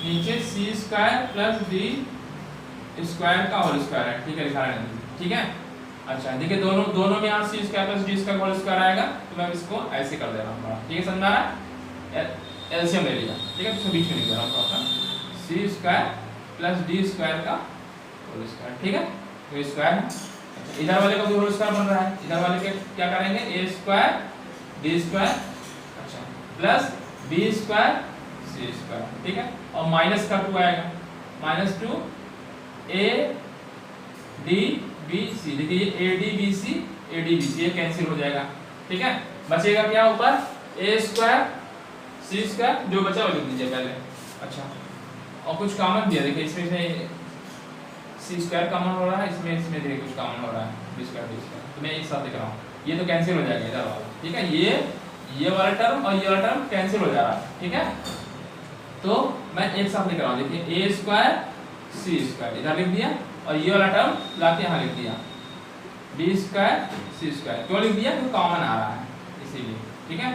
नीचे c square plus d square का होल स्क्वायर है। ठीक है, लिखा है। ठीक है, अच्छा देखिए दोनों में यहाँ c square plus d square whole square आएगा, तो मैं इसको ऐसे कर दे रहा हूँ। ठीक है, समझा रहा है, एलसीएम ले लिया। ठीक है, तो बीच में लिख दे रहा हूँ c square plus d square का होल स्क्वायर। ठीक है, तो स्क्वायर है, इधर वाले का भी होल स्क्वायर बन रहा है, इधर वाले के क्या करेंगे, a स्क्वायर d स्क्वायर, अच्छा plus b square c square. ठीक है, और माइनस का 2 आएगा, minus 2 a d b c, देखिए ये a d b c ये कैंसिल हो जाएगा। ठीक है, बचेगा क्या ऊपर, a स्क्वायर c स्क्वायर, जो बचा वो लिख दीजिए पहले। अच्छा, और कुछ कॉमन दिया, देखिए इसमें से c स्क्वायर कॉमन हो रहा है, इसमें देखिए कुछ कॉमन हो रहा है, b स्क्वायर d स्क्वायर, तो मैं एक साथ लिख रहा हूँ, ये तो कैंसिल हो जाएगा इधर वाला। ठीक है, ये वाला टर्म और ये वाला टर्म कैंसिल हो जा रहा है। ठीक है, तो मैं एक साथ लिख रहा हूँ, देखिए a स्क्वायर c स्क्वायर इधर लिख दिया, और ये वाला टर्म लाके यहाँ लिख दिया b स्क्वायर c स्क्वायर। क्यों लिख दिया, क्योंकि कॉमन आ रहा है इसीलिए। ठीक है,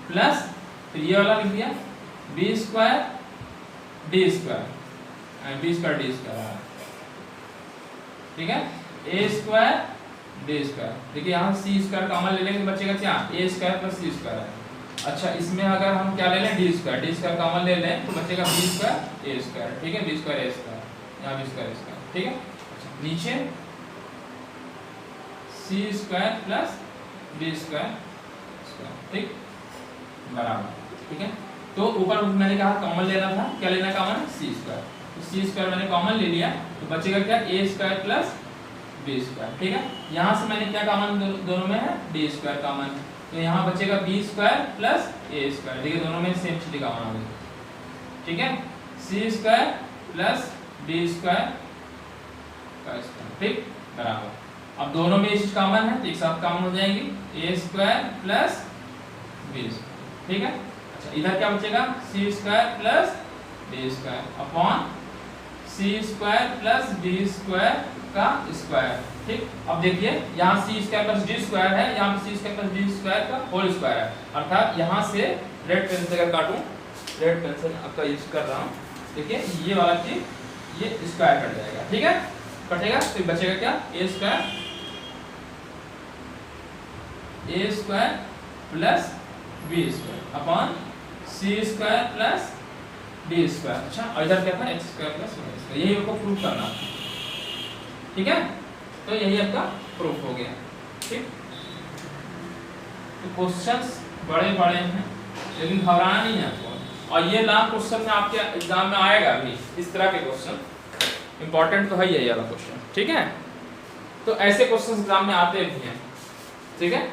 प्लस फिर ये वाला लिख दिया b square d square, b square d square. ठीक है, a स्क्वायर d स्क्वायर, देखिए यहाँ c स्क्वायर कॉमन ले लेंगे, बचेगा क्या, a square plus c square है। अच्छा, इसमें अगर हम क्या ले लें, d स्क्वायर कॉमन ले लें तो बचेगा b स्क्वायर a स्क्वायर। ठीक है, b स्क्वायर a स्क्वायर, यहाँ b स्क्वायर a स्क्वायर। ठीक है, अच्छा नीचे c square plus b square, ठीक, बराबर, ठीक है। तो ऊपर मैंने कहा कॉमन लेना था, क्या लेना कॉमन, सी स्क्वायर, तो सी स्क्वायर मैंने कॉमन ले लिया, तो बचेगा क्या, a square plus b square, ठीक है। यहाँ से मैंने क्या कॉमन दोनों में है, डी स्क्वायर कॉमन, तो यहाँ बचेगा बी स्क्वायर प्लस ए स्क्वायर, ठीक है, दोनों में सेम चीज कॉमन हो गई, ठीक है। सी स्क्वायर प्लस डी स्क्वायर का स्क्वायर, ठीक, बराबर। अब दोनों में ये चीज कॉमन है तो एक साथ कॉमन हो जाएंगी, a square plus b square, ठीक है। अच्छा, इधर क्या बचेगा, c square plus D square upon सी स्क्वायर प्लस डी स्क्वायर का स्क्वायर, ठीक। अब देखिए यहाँ c square plus D square है, यहाँ पे c square plus D square का होल स्क्वायर है, अर्थात यहाँ से रेड पेन से अगर काटूं, रेड पेंसिल आपका यूज कर रहा हूँ, देखिए ये वाला चीज ये स्क्वायर कट जाएगा, ठीक है, कटेगा तो बचेगा क्या, a square plus b square upon C square plus D square. अच्छा, और इधर क्या था, x square plus y square, यही आपको प्रूफ करना है, ठीक है। तो यही आपका प्रूफ हो गया, ठीक। तो क्वेश्चंस बड़े बड़े हैं लेकिन घबराना नहीं है आपको, और ये लॉन्ग क्वेश्चन में आपके एग्जाम में आएगा भी, इस तरह के क्वेश्चन इंपॉर्टेंट तो है ये वाला क्वेश्चन, ठीक है। तो ऐसे क्वेश्चन एग्जाम में आते भी हैं, ठीक है।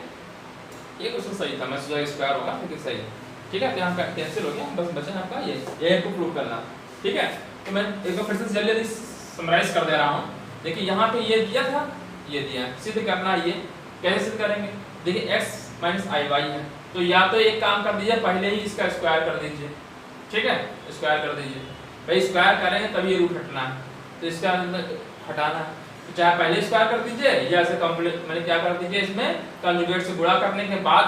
ये क्वेश्चन सही था, मैं सोचा स्क्वायर होगा लेकिन सही है, ठीक है। तो यहाँ का कैंसिल हो गया, बस बचा आपका ये आपको प्रूव करना, ठीक है। तो मैं एक बार फिर से जल्दी समराइज कर दे रहा हूँ। देखिए यहाँ पे ये दिया था, ये दिया, सिद्ध करना ये कैसे सिद्ध करेंगे, देखिए x माइनस आई वाई है, तो या तो एक काम कर दीजिए, पहले ही इसका स्क्वायर कर दीजिए, ठीक है, स्क्वायर कर दीजिए, भाई स्क्वायर करेंगे तभी ये रूट हटना है, तो इसका हटाना है, तो चाहे पहले स्क्वायर कर दीजिए या ऐसे कंप्लीट मैंने क्या कर दीजिए, इसमें कंजुगेट से गुणा करने के बाद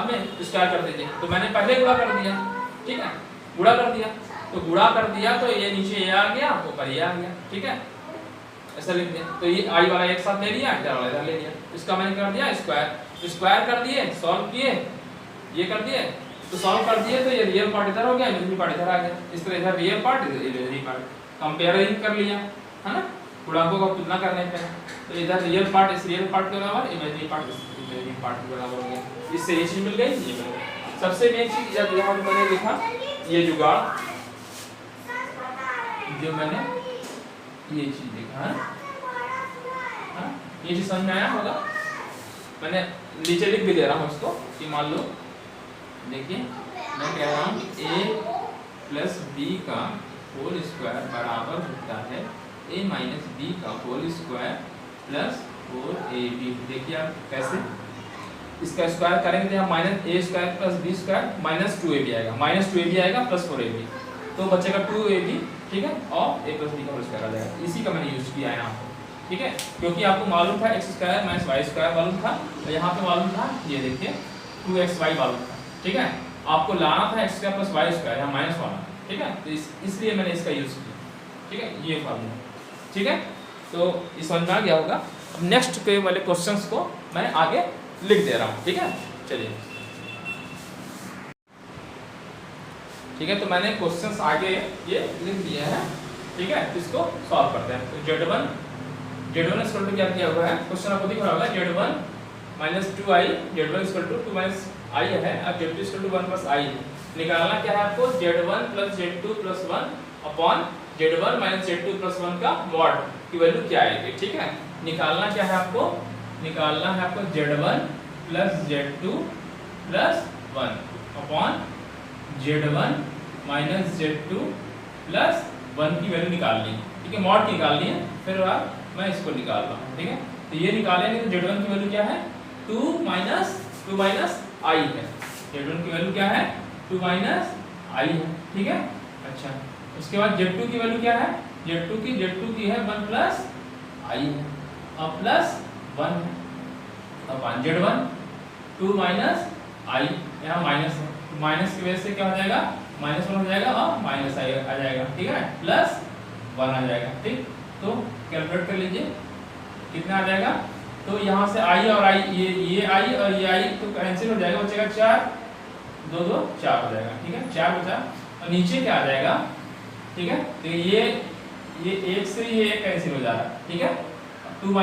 में स्क्वायर कर दीजिए, तो मैंने पहले गुणा कर दिया, ठीक है, गुणा कर दिया, तो गुणा कर दिया तो ये नीचे ये आ गया, ऊपर ये आ गया, ठीक है, ऐसा लिख दिया। तो ये आई वाला एक साथ ले लिया, इधर वाला इधर ले लिया, इसका मैंने कर दिया स्क्वायर, तो स्क्वायर कर दिए, सॉल्व किए, ये कर दिए, तो सॉल्व कर दिए, तो ये रियल पार्ट इधर हो गया, इमेजिनरी पार्ट इधर आ गया, इस तरह इधर रियल पार्ट इधर इमेजिनरी पार्ट कंपेयरिंग कर लिया, है ना, गुणांकों का तुलना करने पे, तो इधर रियल पार्ट इस रियल पार्ट के बराबर, इमेजिनरी पार्ट इस इमेजिनरी पार्ट के बराबर हो गया, इससे ये चीज मिल गई, ये मिल गई। सबसे मेन चीज जब यहाँ पे मैंने लिखा ये जुगाड़, जो मैंने ये चीज लिखा है, ये चीज समझ में आया होगा, मैंने नीचे लिख भी दे रहा हूँ इसको, कि मान लो देखिए मैं कह रहा हूँ a प्लस बी का होल स्क्वायर बराबर होता है a माइनस बी का होल स्क्वायर प्लस 4ab। देखिए आप कैसे इसका स्क्वायर करेंगे, तो minus a square plus b square minus 2ab आएगा, माइनस 2ab आएगा प्लस 4ab, तो बचेगा 2ab, ठीक है, और a प्लस बी का होल स्क्वायर आ जाएगा, इसी का मैंने यूज किया है यहाँ पर, ठीक है, क्योंकि आपको मालूम था x square minus Y square मालूम था, तो यहाँ पे मालूम था ये देखिए 2xy मालूम था, ठीक है, आपको लाना था x square plus y square, यहाँ माइनस वाला, ठीक है, तो इसलिए मैंने इसका यूज किया, ठीक है, ये फार्मूला, ठीक है। तो इस समझ में आ गया होगा। अब नेक्स्ट के वाले क्वेश्चंस को मैं आगे लिख दे रहा हूँ, ठीक है, चलिए, ठीक है। तो मैंने क्वेश्चंस आगे ये लिख दिया है, ठीक है, इसको सॉल्व करते हैं। तो Z1 इक्वल टू क्या दिया हुआ है, क्वेश्चन आपको दिख रहा होगा, Z1 minus 2i, Z1 equal to 2 minus i है, अब Z2 equal to 1 plus i निकालना क्या है आपको, Z1 plus Z2 plus 1 upon Z1 minus Z2 plus 1 का मॉड की वैल्यू क्या आएगी, ठीक है। निकालना क्या है आपको, निकालना है आपको Z1 plus Z2 plus 1 upon Z1 minus Z2 plus 1 की वैल्यू निकालनी है, ठीक है, मॉड निकालनी है, फिर आप मैं इसको निकाल रहा हूँ, ठीक है। तो ये निकालेंगे तो Z1 की वैल्यू क्या है, 2 माइनस i है, Z1 की वैल्यू क्या है, 2 माइनस i है, ठीक है। अच्छा, उसके बाद Z2 की वैल्यू क्या है, Z2 की है 1 प्लस i है, अब प्लस 1 है, अब Z1 2 माइनस i, यहाँ माइनस है, माइनस की वजह से क्या हो जाएगा, -1 हो जाएगा और माइनस i आ जाएगा, ठीक है, प्लस 1 आ जाएगा, ठीक। तो कैलकुलेट कर लीजिए कितना आ जाएगा, तो यहाँ से i और i, ये i और ये i तो कैंसिल हो जाएगा, बचेगा 4, 2 2 4 हो जाएगा, ठीक है, 4 बचा, और नीचे क्या आ जाएगा, ठीक है, तो ये एक से ये कैंसिल हो जा रहा है, ठीक है, 2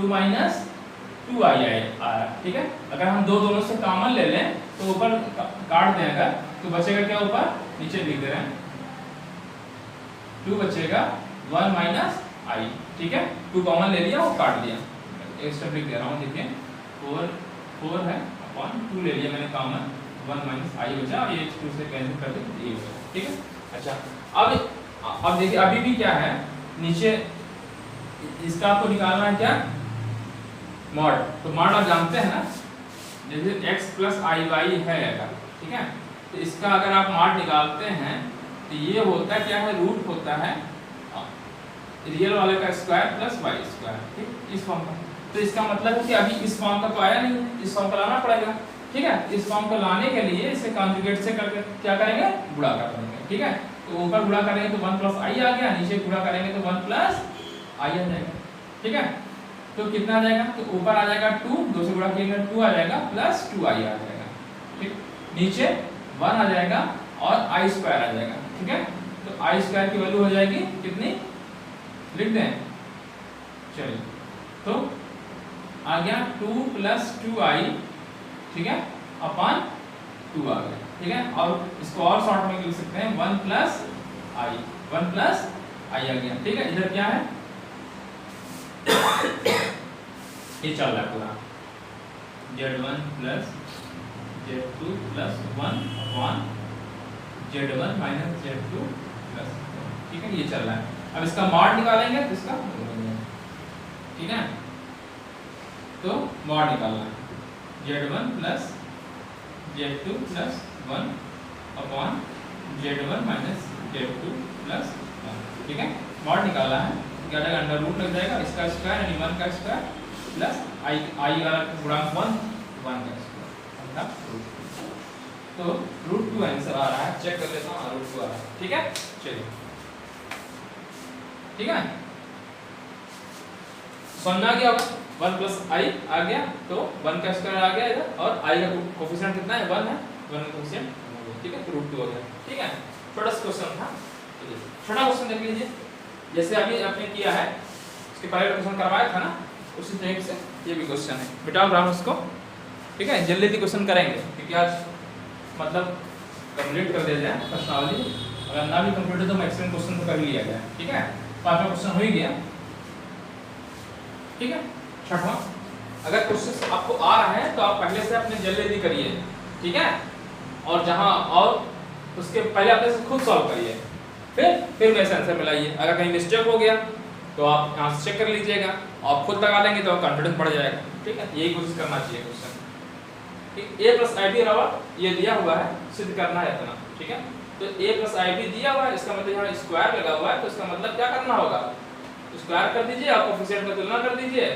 माइनस 2i आया, ठीक है। अगर हम दोनों से कॉमन ले लें तो ऊपर काट दें अगर, तो बचेगा क्या ऊपर, नीचे लिख दे रहे हैं 2 बचेगा 1 माइनस आई, ठीक है। 2 कॉमन ले लिया और काट दिया, एक स्टेप लिख दे रहा हूँ, देखिए 4 है अपॉन 2 ले लिया मैंने कॉमन, 1 माइनस आई बचा, ये 2 से कैंसिल कर दे, ये बचा, ठीक है। अच्छा अब देखिए अभी भी क्या है, नीचे इसका आपको निकालना है क्या, मॉड। तो मॉड आप जानते हैं ना, जैसे x प्लस आई वाई है अगर, ठीक है, तो इसका अगर आप मॉड निकालते हैं तो ये होता है क्या है, रूट होता है रियल वाले का स्क्वायर प्लस वाई स्क्वायर, ठीक, इस फॉर्म का। तो इसका मतलब है कि अभी इस फॉर्म का तो आया नहीं, इस फॉर्म का लाना पड़ेगा, ठीक है। इस फॉर्म को लाने के लिए इसे कॉन्जुगेट से करके क्या करेंगे, गुणा कर देंगे, ठीक है। तो ऊपर गुणा करेंगे तो 1 प्लस आई आ गया, नीचे गुणा करेंगे तो 1 प्लस आई आ जाएगा, ठीक है। तो कितना आ जाएगा, तो ऊपर आ जाएगा 2, 2 से गुणा किया 2 आ जाएगा प्लस 2 आई आ जाएगा, ठीक। नीचे 1 आ जाएगा और आई स्क्वायर आ जाएगा, ठीक है। तो आई स्क्वायर की वैल्यू हो जाएगी कितनी, लिख दें, चलिए, तो आ गया 2 प्लस 2i, ठीक है, अपॉन 2 आ गया, ठीक है। और इसको और शॉर्ट में लिख सकते हैं 1 प्लस आई, 1 प्लस आई आ गया, ठीक है। इधर क्या है, ये चल रहा है पूरा z1 plus z2 plus 1 upon z1 minus z2 plus, ठीक है, ये चल रहा है। अब इसका मॉड निकालेंगे तो इसका, ठीक है, तो मॉड निकालना है z1 plus z2 plus 1 upon z1 minus z2 plus 1, ठीक है। मॉड निकाला है, क्या जाएगा, अंडर रूट लग जाएगा, इसका स्क्वायर यानी 1 का स्क्वायर प्लस आई वाला गुणांक 1 का स्क्वायर, तो √2 आंसर आ रहा है, चेक कर लेता हूँ, √2 आ रहा है, ठीक है। चलिए, ठीक है, समझ आ गया होगा, 1 प्लस आई आ गया, तो 1 का स्क्वायर आ गया इधर, और आई का कोफिशिएंट कितना है, 1 है, 1 का कोफिशिएंट, ठीक है, तो √2 हो गया, ठीक है। छोटा सा क्वेश्चन था, छोटा क्वेश्चन देख लीजिए, जैसे अभी आपने किया है, इसके पहले क्वेश्चन करवाया था ना, उसी तरीके से ये भी क्वेश्चन है, बिठाओ ग्राम उसको, ठीक है। जल्दी जल्दी क्वेश्चन करेंगे क्योंकि आज मतलब कंप्लीट कर दिया जाए प्रश्नावली, अगर ना भी कंप्लीट हो तो मैक्सिमम क्वेश्चन तो कर ही लिया जाए, ठीक है। 5वां क्वेश्चन हो ही गया, ठीक है। 6वां, अगर क्वेश्चन आपको आ रहा है तो आप पहले से अपने जल्दी जल्दी करिए, ठीक है, और जहां और उसके पहले अपने से खुद सॉल्व करिए, फिर वैसे आंसर मिलाइए। अगर कहीं मिस्टेक हो गया तो आप यहाँ से चेक कर लीजिएगा, आप खुद लगा लेंगे तो कॉन्फिडेंस बढ़ जाएगा, ठीक है। यही कोशिश करना चाहिए क्वेश्चन, ठीक। a प्लस आई बी बराबर ये दिया हुआ है, सिद्ध करना है इतना, ठीक है। तो a प्लस आई बी दिया हुआ है, इसका मतलब यहाँ स्क्वायर लगा हुआ है, तो इसका मतलब क्या करना होगा, स्क्वायर कर दीजिए, आप कोफिशिएंट का तुलना कर दीजिए,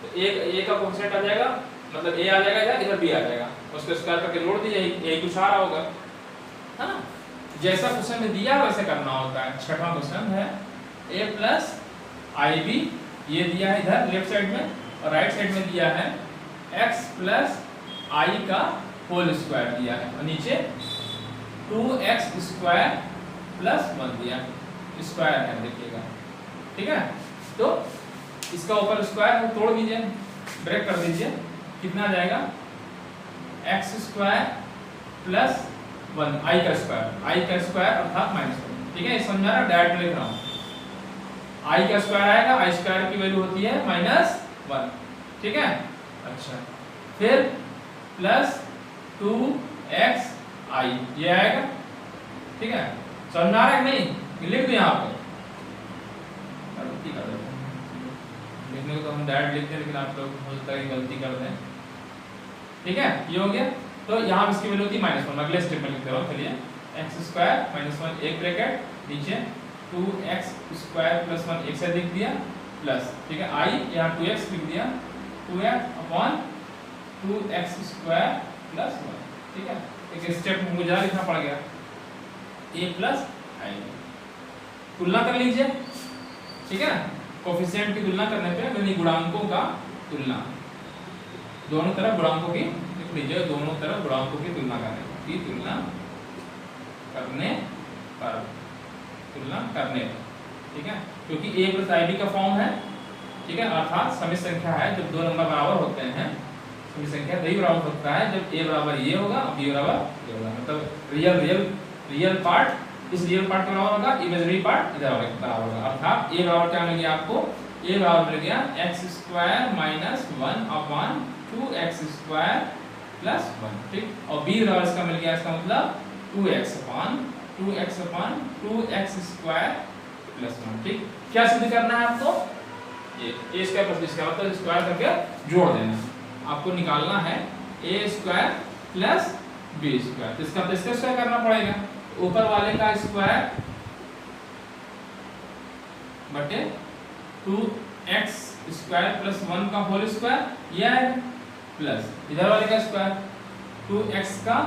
तो a का कोफिशिएंट आ जाएगा, मतलब a आ जाएगा इधर b आ जाएगा, उसको स्क्वायर करके जोड़ दीजिए, यही कुछ आ रहा होगा, है ना। जैसा क्वेश्चन में दिया वैसे करना होता है। 6वां क्वेश्चन है a प्लस आई बी, ये दिया है इधर लेफ्ट साइड में, और राइट साइड में दिया है x प्लस आई का होल स्क्वायर दिया है, और नीचे 2x स्क्वायर प्लस 1 दिया स्क्वायर है, देखिएगा, ठीक है। तो इसका ऊपर स्क्वायर है, तोड़ दीजिए, ब्रेक कर दीजिए, कितना आ जाएगा, x स्क्वायर प्लस 1 आई का स्क्वायर अर्थात -1, ठीक है। समझा रहा, डायरेक्ट लिख रहा हूँ, आई का स्क्वायर आएगा, आई स्क्वायर की वैल्यू होती है -1, ठीक है। अच्छा, फिर प्लस 2x आई ये आएगा, ठीक है। समझ आ रहा है नहीं, लिख दो यहाँ पे, लिखने को तो हम डायरेक्ट लिखते हैं, लेकिन आप लोग हो सकता है गलती कर दें, ठीक है। ये हो गया, तो यहाँ इसकी वैल्यू थी -1, अगले स्टेप में लिखते रहो, चलिए, x स्क्वायर -1 एक ब्रैकेट, नीचे 2x स्क्वायर प्लस 1 एक से लिख दिया, प्लस, ठीक है, आई यहाँ 2x लिख दिया, 2x upon 2x square plus 1, ठीक है। एक स्टेप में मुझे लिखना पड़ गया, a प्लस आई, तुलना कर लीजिए, ठीक है। कोफिशिएंट की तुलना करने पे यानी गुणांकों का तुलना, दोनों तरफ गुणांकों की लिख लीजिए, दोनों तरफ गुणांकों की तुलना करने पर, तुलना करने पर, ठीक है। क्योंकि a प्लस आई बी का फॉर्म है, ठीक है, अर्थात समित संख्या है, जब दो नंबर बराबर होते हैं कोई संख्या तभी बराबर हो सकता है जब a बराबर ये होगा और b बराबर ये होगा, मतलब रियल पार्ट इस रियल पार्ट के बराबर होगा, इमेजिनरी पार्ट इधर बराबर होगा। अर्थात a बराबर क्या मिल गया आपको, a बराबर मिल गया x² minus 1 upon 2x² plus 1, ठीक। और b बराबर इसका मिल गया, इसका मतलब 2x अपॉन 2x² प्लस 1, ठीक। क्या सिद्ध करना है आपको, ये a square plus b square मतलब स्क्वायर करके जोड़ देना, आपको निकालना है a square plus b square, तो इसका स्क्वायर करना पड़ेगा, ऊपर वाले का स्क्वायर बटे 2x स्क्वायर प्लस 1 का होल स्क्वायर ये आएगा, प्लस इधर वाले का स्क्वायर 2x का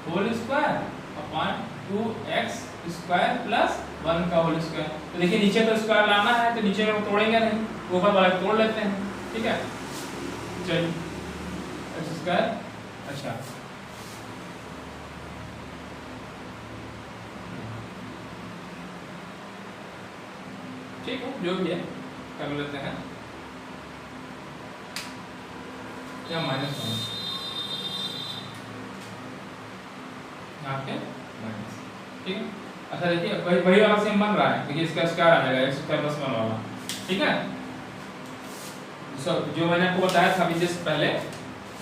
whole square upon 2x square plus 1 का होल स्क्वायर। तो देखिए नीचे तो स्क्वायर लाना है तो नीचे को तोड़ेंगे नहीं, ऊपर वाला को तोड़ लेते हैं, ठीक है। चलिए x स्क्वायर, अच्छा ठीक है, जो भी है कर लेते हैं, या माइनस 1 यहाँ पे माइनस, ठीक है। अच्छा देखिए वही वाला सेम बन रहा है, देखिए इसका स्क्वायर आ जाएगा x स्क्वायर प्लस 1 वाला, ठीक है। जो मैंने आपको बताया था अभी जस्ट पहले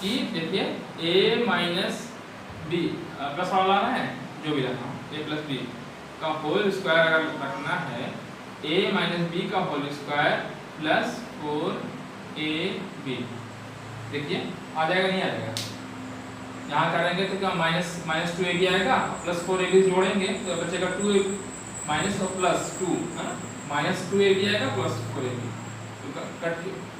कि देखिए a माइनस बी प्लस वाला लाना है, जो भी रखा a प्लस बी का होल स्क्वायर अगर रखना है, a माइनस बी का होल स्क्वायर प्लस 4ab, देखिए आ जाएगा नहीं आ जाएगा, यहाँ करेंगे तो क्या माइनस 2ab आएगा, प्लस 4ab जोड़ेंगे तो बचेगा 2 माइनस और प्लस 2 है ना, माइनस 2ab आएगा प्लस 4ab, तो कट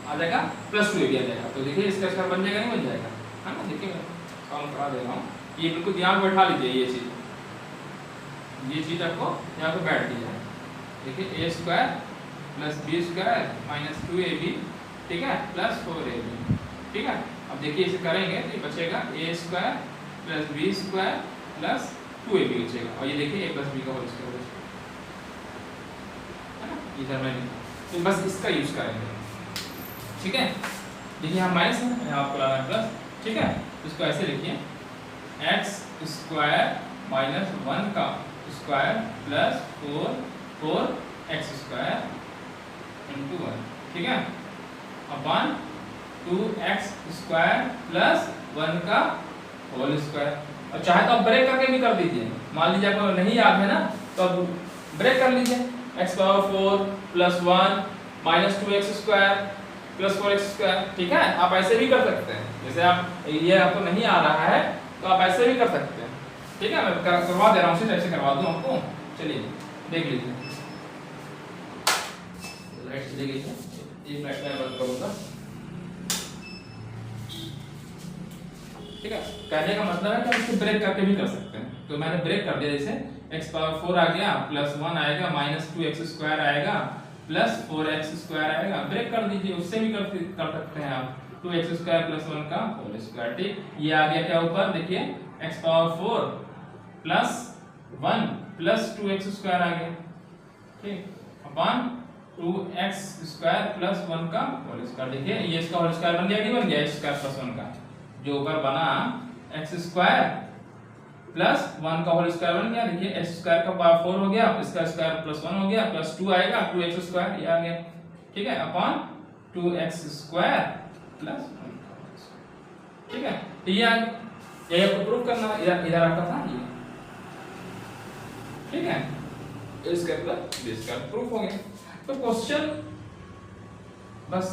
आ जाएगा प्लस 2ab आ जाएगा। तो देखिए इसका स्क्वायर बन जाएगा नहीं बन जाएगा, है ना। देखिए मैं सॉल्व करा दे रहा हूँ, ये बिल्कुल ध्यान बैठा लीजिए, ये चीज़ आपको यहाँ पे बैठ दी जाए। देखिए a square plus b square minus 2ab, ठीक है, प्लस 4ab, ठीक है। अब देखिए इसे करेंगे तो बचेगा a square plus b square plus 2ab बचेगा, और ये देखिए a प्लस b का होल स्क्वायर है ना, इधर में तो बस इसका यूज करेंगे, ठीक है। देखिए यहाँ माइनस है, यहाँ आपको लाना है प्लस, ठीक है। इसको ऐसे लिखिए x स्क्वायर माइनस 1 का square plus 4x square into 1, ठीक है, अपॉन 2x स्क्वायर प्लस 1 का होल स्क्वायर। और चाहे तो आप ब्रेक करके भी कर दीजिए, मान लीजिए आपको नहीं याद है ना तो आप ब्रेक कर लीजिए, x power 4 plus 1 minus 2x square plus 4x square, ठीक है। आप ऐसे भी कर सकते हैं, जैसे आप ये आपको नहीं आ रहा है तो आप ऐसे भी कर सकते हैं, ठीक है। मैं करवा दे रहा हूँ, ऐसे करवा दूँ आपको, चलिए देख लीजिए। लाइट चली गई है, एक लाइट मैं बंद करूँगा, ठीक है। कहने का मतलब है कि आप इसको ब्रेक करके भी कर सकते हैं, तो मैंने ब्रेक कर दिया, जैसे x पावर 4 आ गया प्लस 1 आएगा माइनस 2x स्क्वायर आएगा प्लस 4x स्क्वायर आएगा, ब्रेक कर दीजिए, उससे भी कर सकते हैं आप 2x स्क्वायर प्लस 1 का होल स्क्वायर, ठीक। ये आ गया क्या ऊपर, देखिए x power 4 plus 1 plus 2x square आ गया, ठीक, अपॉन 2x स्क्वायर प्लस 1 का होल स्क्वायर। देखिए ये इसका होल स्क्वायर बन गया, नहीं बन गया, x स्क्वायर प्लस 1 का, जो ऊपर बना x स्क्वायर प्लस 1 का होल स्क्वायर बन गया, देखिए x स्क्वायर का पावर 4 हो गया, इसका स्क्वायर प्लस 1 हो गया, प्लस 2 आएगा 2x स्क्वायर ये आ गया, ठीक है, अपॉन 2x स्क्वायर प्लस 1, ठीक है। तो ये आपको प्रूफ करना है, इधर आपका था ये, ठीक है, इसका प्लस इसका प्रूफ हो गया। तो क्वेश्चन बस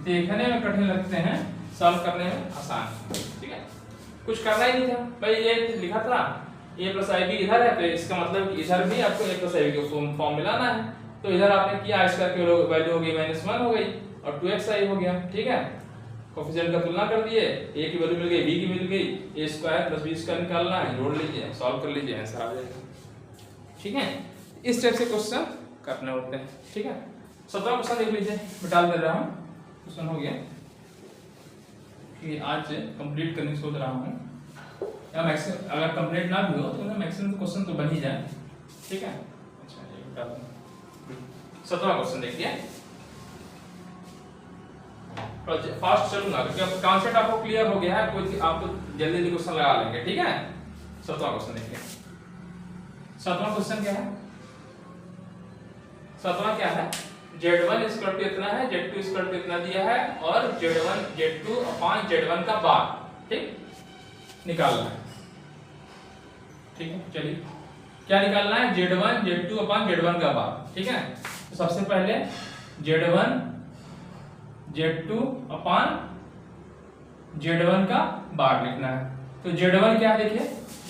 देखने में कठिन लगते हैं, सॉल्व करने में आसान, ठीक है। कुछ करना ही नहीं था भाई, ये लिखा था a प्लस आई बी इधर है, तो इसका मतलब कि इधर भी आपको a प्लस आई बी का फॉर्म मिलाना है, तो इधर आपने किया, इसका वैल्यू हो गई -1 हो गई और 2xi हो गया, ठीक है। कोफिशिएंट का तुलना कर दिए, a की वैल्यू मिल गई, b की मिल गई, a square plus b square निकालना है, जोड़ लीजिए, सॉल्व कर लीजिए, आंसर आ जाएगा, ठीक है। इस टाइप से क्वेश्चन करने होते हैं, ठीक है। 17वां क्वेश्चन देख लीजिए, मिटा दे रहा हूं, क्वेश्चन हो गया कि आज से कंप्लीट करने सोच रहा हूँ, या मैक्सिमम अगर कंप्लीट ना भी हो तो मैक्सिमम क्वेश्चन तो बन ही जाए, ठीक है। अच्छा ये बता दूं, 17वां क्वेश्चन देखिए, फास्ट चलूंगा क्योंकि अब कॉन्सेप्ट आपको क्लियर हो गया है, कोई आपको जल्दी जल्दी क्वेश्चन लगा लेंगे, ठीक है। 7वां क्वेश्चन देखिए। 7वां क्वेश्चन क्या है? 7वां क्या है? Z1 इक्वल टू इतना है, Z2 इक्वल टू इतना दिया है और Z1 Z2 अपॉन Z1 का बार, ठीक, निकालना है, ठीक है। चलिए क्या निकालना है? Z1 Z2 अपॉन Z1 का बार, ठीक है। तो सबसे पहले Z1 Z2 अपॉन Z1 का बार लिखना है। तो Z1 क्या है देखिए,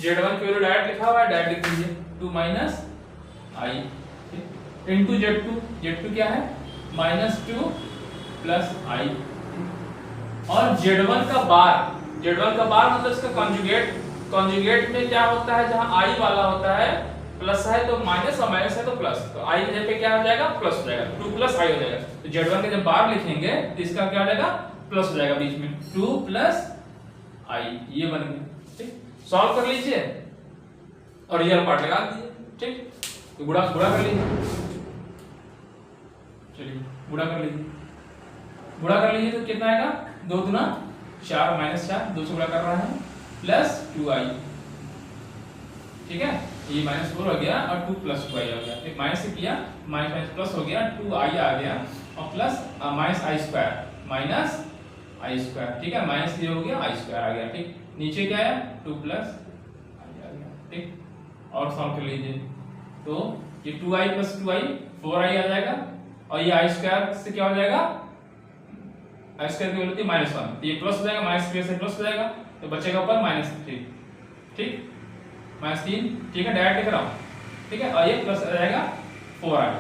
Z1 की वैल्यू डायरेक्ट लिखा हुआ है, डायरेक्ट लिख दीजिए 2 माइनस आई इंटू Z2, Z2 क्या है? -2 प्लस आई, और Z1 का बार, Z1 का बार मतलब इसका कॉन्जुगेट, कॉन्जुगेट में क्या होता है, जहां आई वाला होता है प्लस है तो माइनस और माइनस है तो प्लस, तो आई की जगह पे क्या हो जाएगा? प्लस हो जाएगा, 2 प्लस आई हो जाएगा। तो Z1 का जब बार लिखेंगे तो इसका क्या हो जाएगा? प्लस हो जाएगा बीच में, 2 प्लस आई, ये बन गया, ठीक। सॉल्व कर लीजिए और रियल पार्ट लगा दीजिए, ठीक। तो गुणा कर लीजिए, चलिए गुणा कर लीजिए, गुणा कर लीजिए तो कितना आएगा? 2 दूना 4 माइनस 4, 2 से गुणा कर रहा है, प्लस 2i, ठीक है। ये -4 हो गया और 2 प्लस 2i आ गया, एक माइनस से किया, माइनस माइनस प्लस हो गया, 2i आ गया और प्लस माइनस आई स्क्वायर, माइनस आई स्क्वायर, ठीक है। माइनस ये हो गया, आई स्क्वायर आ गया, ठीक। नीचे क्या आया? 2 प्लस आई आ गया, ठीक। और सॉल्व कर लीजिए तो ये 2i प्लस 2i 4i आ जाएगा और ये आई स्क्वायर से क्या हो जाएगा? आई स्क्वायर की वैल्यू थी -1, तो ये प्लस हो जाएगा, -3 से प्लस हो जाएगा तो बचेगा ऊपर -3, ठीक, -3, ठीक है, डायरेक्ट लिख रहा हूं, ठीक है। और ये प्लस आ जाएगा 4i,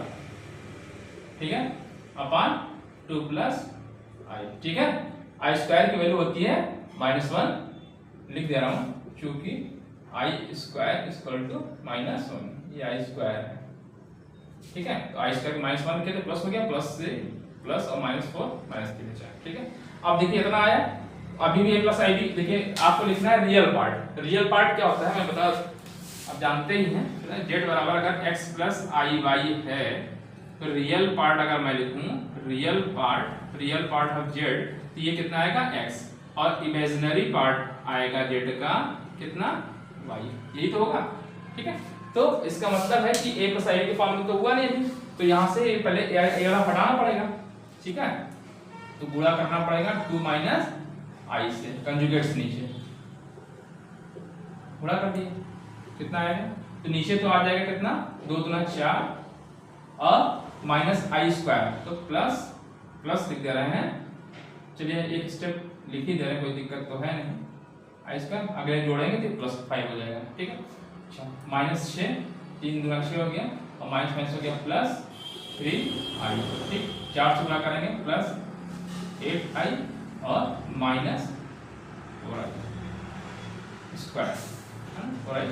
ठीक है, अपॉन 2 प्लस आई, ठीक है। आई स्क्वायर की वैल्यू होती है -1, लिख दे रहा हूं क्योंकि आई स्क्वायर इक्वल टू -1, ये आई स्क्वायर है, ठीक है। तो आई स्क्वायर -1 के तो प्लस हो गया, प्लस से प्लस और -4 -3 बचा, ठीक है। अब देखिए इतना आया, अभी भी a प्लस आई भी, देखिए आपको लिखना है रियल पार्ट। रियल पार्ट क्या होता है मैं बता, आप जानते ही हैं, z बराबर अगर x प्लस आई वाई है तो रियल पार्ट अगर मैं लिखूं, रियल पार्ट ऑफ z, तो ये कितना आएगा? x, और इमेजिनरी पार्ट आएगा z का कितना? y, यही तो होगा, ठीक है। तो इसका मतलब है कि a प्लस आई के फॉर्म में तो हुआ नहीं अभी, तो यहां से पहले a वाला हटाना पड़ेगा, ठीक है। तो गुणा करना पड़ेगा 2 माइनस आई से, कंजुगेट से नीचे गुणा कर दिए, कितना आएगा? तो नीचे तो आ जाएगा कितना? 2 दूना 4 और माइनस आई स्क्वायर, तो प्लस लिख दे रहे हैं, चलिए एक स्टेप लिख ही दे रहे हैं, कोई दिक्कत तो है नहीं। आई स्क्वायर अगले जोड़ेंगे तो +5 हो जाएगा, ठीक है। अच्छा, -6, 3 दूना 6 हो गया और माइनस हो गया +3i, ठीक। 4 से गुणा करेंगे +8i और -4i स्क्वायर, 4i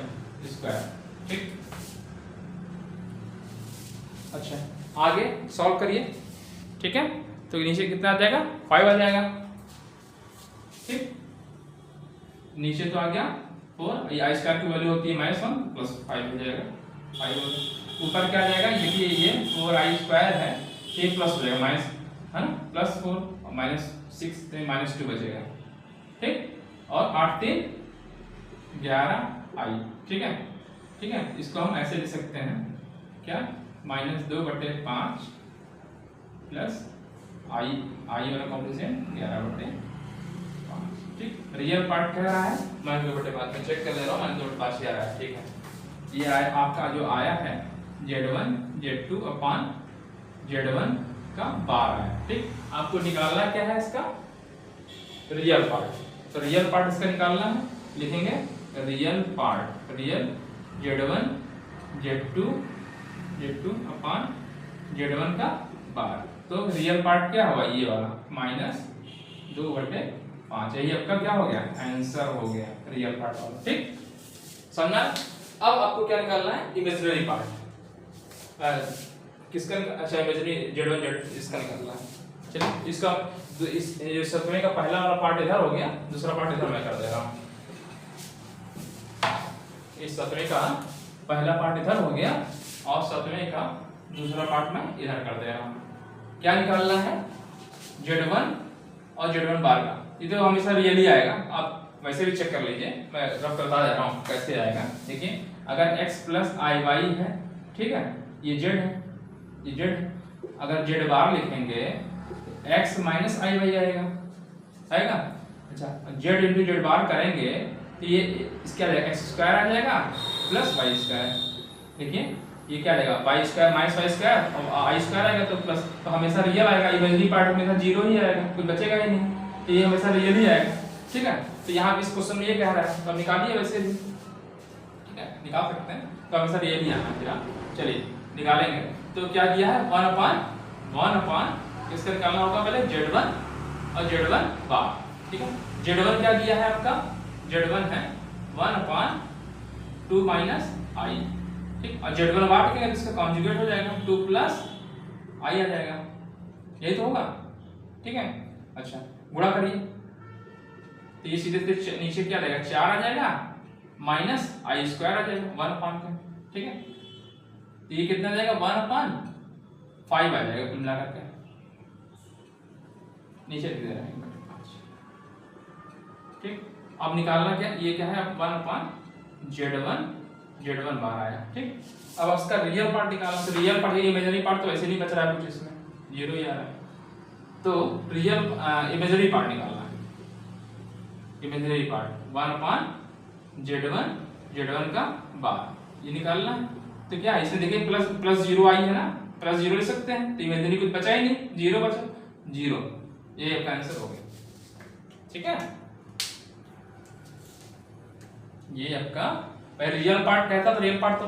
स्क्वायर, ठीक। अच्छा, आगे सॉल्व करिए, ठीक है। तो नीचे कितना आ जाएगा? 5 आ जाएगा, ठीक। नीचे तो आ गया 4, ये आई स्क्वायर की वैल्यू होती है -1 प्लस 5 हो जाएगा, 5 हो गया। ऊपर क्या आ जाएगा? देखिए ये 4i स्क्वायर है, ये प्लस हो जाएगा, माइनस है ना, +4 और -6 तो -2 बचेगा, ठीक। और 8 3 11i, ठीक है, ठीक है। इसको हम ऐसे लिख सकते हैं क्या? -2/5 प्लस आई वाला कॉम्पोजिशन 11/5, ठीक। रियल पार्ट कह रहा है, -2/5 में चेक कर ले रहा हूँ, -2/5 ही आ रहा है, ठीक है। ये आया आपका जो आया है Z1 Z2 अपॉन Z1 का बार है, ठीक। आपको निकालना क्या है इसका? रियल पार्ट, तो रियल पार्ट इसका निकालना है, लिखेंगे real part, real Z1 Z2 upon Z1 का बार। तो रियल पार्ट क्या होगा? ये वाला -2/5, यही आपका क्या हो गया? आंसर हो गया रियल पार्ट वाला, ठीक। समझा? अब आपको क्या निकालना है? इमेजिनरी पार्ट, किसका? अच्छा, इमेजिनरी Z1 Z इसका निकालना है। चलिए इसका इस सतवें का पहला वाला पार्ट इधर हो गया, दूसरा पार्ट इधर मैं कर दे रहा हूँ। इस सतवें का पहला पार्ट इधर हो गया और सतवें का दूसरा पार्ट मैं इधर कर दे रहा हूँ। क्या निकालना है? Z1 और Z1 बार का, ये तो हमेशा रियल ही आएगा। आप वैसे भी चेक कर लीजिए, मैं रफ करता जा रहा हूँ कैसे आएगा। देखिए अगर x प्लस आई वाई है, ठीक है, ये z है, ये z है। अगर z बार लिखेंगे x माइनस आई वाई आएगा। अच्छा, z इंटू जेड बार करेंगे तो ये इसका आ जाएगा, एक्स स्क्वायर आ जाएगा प्लस वाई स्क्वायर। देखिए ये क्या आ जाएगा, y square minus Y square और आई स्क्वायर आएगा तो प्लस, तो हमेशा रियल आएगा। इमेजिनरी पार्ट हमेशा जीरो ही आएगा, कुछ बचेगा ही नहीं, तो ये हमेशा रियल ही आएगा। ठीक है, तो यहाँ इस क्वेश्चन में ये कह रहा है, तो हम निकालिए वैसे भी, ठीक है, निकाल सकते हैं, तो हमेशा रियल ही आना फिर। चलिए निकालेंगे, तो क्या दिया है, 1/1 किसका निकालना होगा, पहले Z1 और Z1 बार। ठीक है, Z1 क्या दिया है आपका, Z1 है 1/2 माइनस आई। ठीक, और Z1 बार क्या है, इसका कॉन्जुगेट हो जाएगा, 2 प्लस आई आ जाएगा, यही तो होगा। ठीक है, अच्छा गुणा करिए, तो ये सीधे सीधे नीचे क्या आ जाएगा, 4 आ जाएगा माइनस आई स्क्वायर आ जाएगा 1/का। ठीक है, तो ये कितना आ जाएगा, 1/5 आ जाएगा कुल मिलाकर के, नीचे लिख दे रहे हैं। ठीक, अब निकालना क्या, ये क्या है, 1/Z1 बार आया। ठीक, अब इसका रियल पार्ट निकालना, तो रियल पार्ट, इमेजिनरी पार्ट तो ऐसे नहीं बच रहा है कुछ, इसमें जीरो ही आ रहा है, तो रियल इमेजिनरी पार्ट निकालना है। इमेजिनरी पार्ट 1/Z1 का बार, ये निकालना है। तो क्या है, इसमें देखिए प्लस जीरो आई है ना, प्लस जीरो ले सकते हैं, तो इमेजिनरी कुछ बचा ही नहीं, जीरो बचा, जीरो, ये आपका आंसर हो गया। ठीक है, ये आपका रियल पार्ट कहता, तो रियल पार्ट तो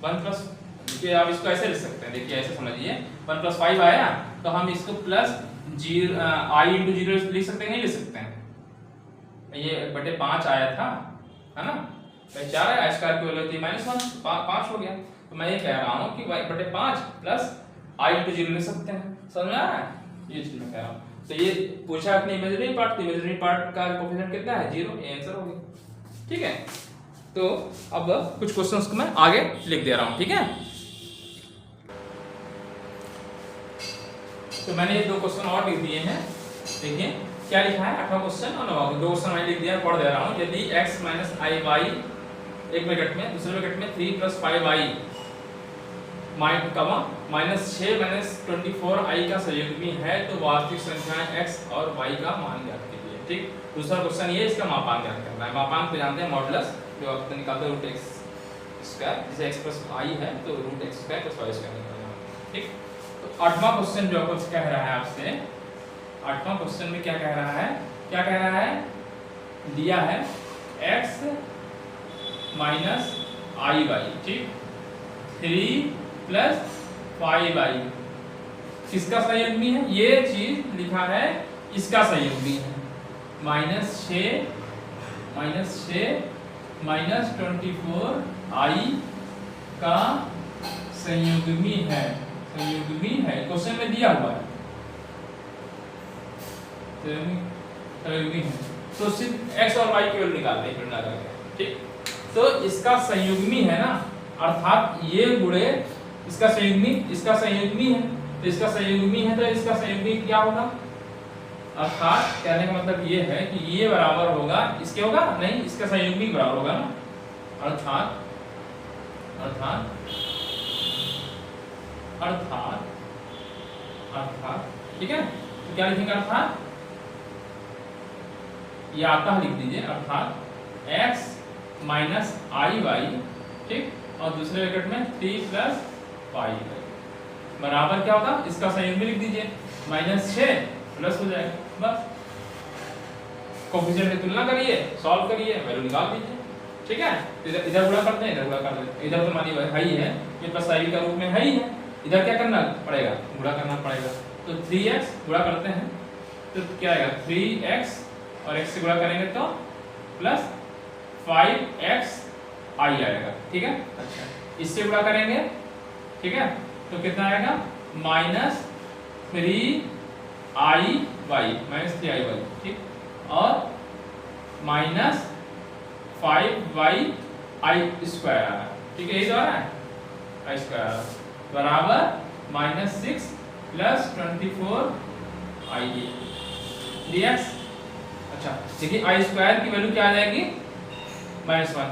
1 प्लस, देखिए आप इसको ऐसे लिख सकते हैं, देखिए ऐसे समझिए, 1 + 5 आया तो हम इसको प्लस आई इंटू जीरो लिख सकते हैं, नहीं लिख सकते हैं, ये बटे 5 आया था, है ना, भाई 4 है, स्क्वायर की वैल्यू होती है -1, 5 हो गया। तो मैं ये कह रहा हूँ कि बटे 5 प्लस आई इंटू जीरो लिख सकते हैं, समझ में आ रहा है, ये चीज मैं कह रहा हूँ। तो ये पूछा अपने इमेजिनरी पार्ट, तो इमेजिनरी पार्ट का कोएफिशिएंट कितना है, 0, ये आंसर हो गया। ठीक है, तो अब कुछ क्वेश्चंस को मैं आगे लिख दे रहा हूँ। ठीक है, तो मैंने ये 2 क्वेश्चन और लिख दिए हैं, देखिए क्या लिखा है, 8वां क्वेश्चन और 9वां, 2 क्वेश्चन मैंने लिख दिया, पढ़ दे रहा हूँ। यदि x माइनस आई वाई एक ब्रैकेट में, दूसरे ब्रैकेट में 3 + 5i -6 - 24i का संयुग्मी है, तो वास्तविक संख्याएं x और y का मान ज्ञात कीजिए। ठीक, दूसरा क्वेश्चन ये, इसका मापांक ज्ञात करना है। मापांक को जानते हैं, मॉडुलस, जो आप निकालते हैं √x², जैसे x + i है तो √x² + y² निकालना। ठीक, तो 8वां क्वेश्चन जो आपको कह रहा है आपसे, 8वां क्वेश्चन में क्या कह रहा है, क्या कह रहा है, दिया है x माइनस आई वाई, ठीक, 3 + 5i किसका संयुग्मी है, ये चीज लिखा है, इसका संयुग्मी है, -6 - 24i का संयुग्मी है, क्वेश्चन में दिया हुआ है, संयुग्मी है, तो सिर्फ x और y की वैल्यू निकालते हैं गणना करके। ठीक, तो इसका संयुग्मी है ना, अर्थात ये गुणे इसका संयुग्मी, इसका संयुग्मी है, तो इसका संयुग्मी है, तो इसका संयुग्मी क्या होगा, अर्थात कहने का मतलब ये है कि ये बराबर होगा, इसके होगा नहीं, इसका संयुग्मी बराबर होगा ना, अर्थात ठीक है, तो क्या लिखेंगे, अर्थात ये आता है, लिख दीजिए, अर्थात x माइनस आई वाई, ठीक, और दूसरे ब्रैकेट में 3 + 5i बराबर क्या होगा, इसका संयुग्मी लिख दीजिए, -6 प्लस हो जाएगा, बस कोएफिशिएंट की तुलना करिए, सॉल्व करिए, वैल्यू निकाल दीजिए। ठीक है, इधर गुणा करते हैं, इधर गुणा कर देते हैं, इधर तो मानिए है ही है, ये प्लस आई का रूप में है ही है, इधर क्या करना पड़ेगा, गुणा करना पड़ेगा, तो 3x गुणा करते हैं तो क्या आएगा, 3x और x से गुणा करेंगे तो प्लस 5x आई आएगा। ठीक है, अच्छा इससे गुणा करेंगे, ठीक है, तो कितना आएगा, -3i y -3i y, ठीक, और -5y i² आ रहा है। ठीक है, यही तो आ रहा है, i² बराबर -6 + 24i। 3x। अच्छा देखिए आई स्क्वायर की वैल्यू क्या आ जाएगी -1,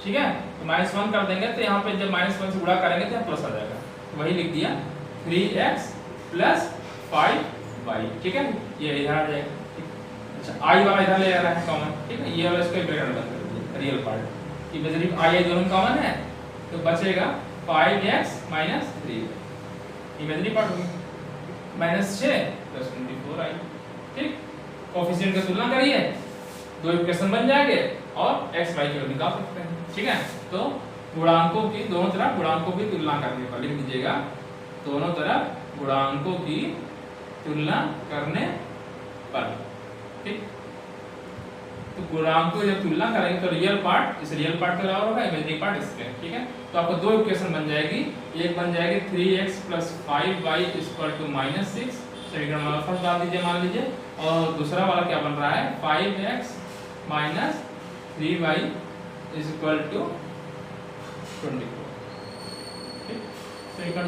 ठीक है। तो -1 कर देंगे तो यहाँ पे जब -1 से गुणा करेंगे तो यहाँ प्लस आ जाएगा, तो वही लिख दिया 3x + 5y, ठीक है। ये इधर आ जाएगा, अच्छा आई वाला इधर ले आ रहा है कॉमन, ठीक है। ये वाला इसको ब्रैकेट बंद कर दीजिए, रियल पार्ट कि बेसिकली आई दोनों कॉमन है, तो बचेगा 5x - 3, इमेजिनरी पार्ट होगा -6 + 24i, ठीक। कोएफिशिएंट की तुलना करिए, दो इक्वेशन बन जाएंगे और x y की वैल्यू निकाल सकते हैं, ठीक है। तो गुणांकों की दोनों तरफ गुणांकों की तुलना करने पर लिख दीजिएगा, दोनों तरफ गुणांकों की तुलना करने पर, ठीक। तो गुणांकों की जब तुलना करेंगे तो रियल पार्ट इस रियल पार्ट के बराबर होगा, इमेजिनरी पार्ट इसके, ठीक है। तो आपको दो इक्वेशन बन जाएगी, एक बन जाएगी 3x + 5y = -6, समीकरण वाला फर्स्ट डाल दीजिए मान लीजिए, और दूसरा वाला क्या बन रहा है 5x - 3y = 24, ठीक। समीकरण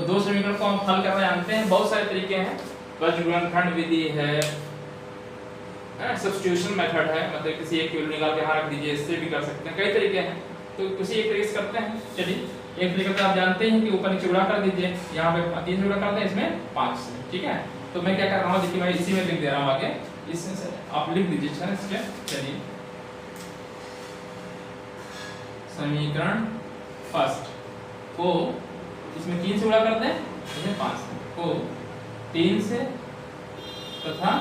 दो समीकरण को हम हल करना जानते हैं, बहुत सारे तरीके हैं, बजगुणनखंड विधि है, सब्स्टिट्यूशन मेथड है, मतलब किसी एक की वैल्यू निकाल के यहाँ रख दीजिए, इससे भी कर सकते हैं, कई तरीके हैं। तो किसी एक तरीके से करते हैं, चलिए एक तरीका तो आप जानते हैं कि ऊपर नीचे गुणा कर दीजिए, यहाँ पे 3 से गुणा करते हैं, इसमें 5 से, ठीक है। तो मैं क्या कर रहा हूँ, देखिए मैं इसी में लिख दे रहा हूँ आगे, इसमें से आप लिख दीजिए स्टेप। चलिए समीकरण फर्स्ट को इसमें 3 से गुणा करते हैं, इसमें 5 से, को 3 से तथा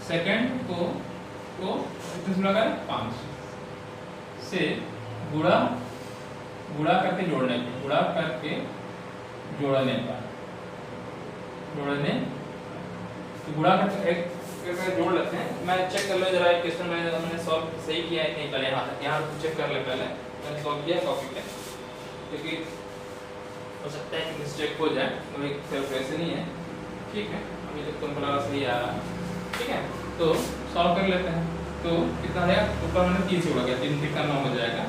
सेकंड को कितने से गुणा करें 5 से, गुणा करके जोड़ने पर, गुणा करके जोड़ने पर, तो गुणा करके एक जोड़ लेते हैं। मैं चेक कर लो जरा एक क्वेश्चन मैंने सॉल्व सही किया है नहीं, पहले यहाँ चेक कर ले, पहले मैंने सॉल्व किया कॉपी पे, क्योंकि हो सकता है कि मिस्टेक हो जाए, वही कैलकुलेशन ही है, ठीक है। अभी तक तो बड़ा सही आ रहा है, ठीक है। तो सॉल्व कर लेते हैं, तो कितना आ जाएगा, ऊपर मैंने 3 से उड़ा गया, 3 3 का 9 हो जाएगा,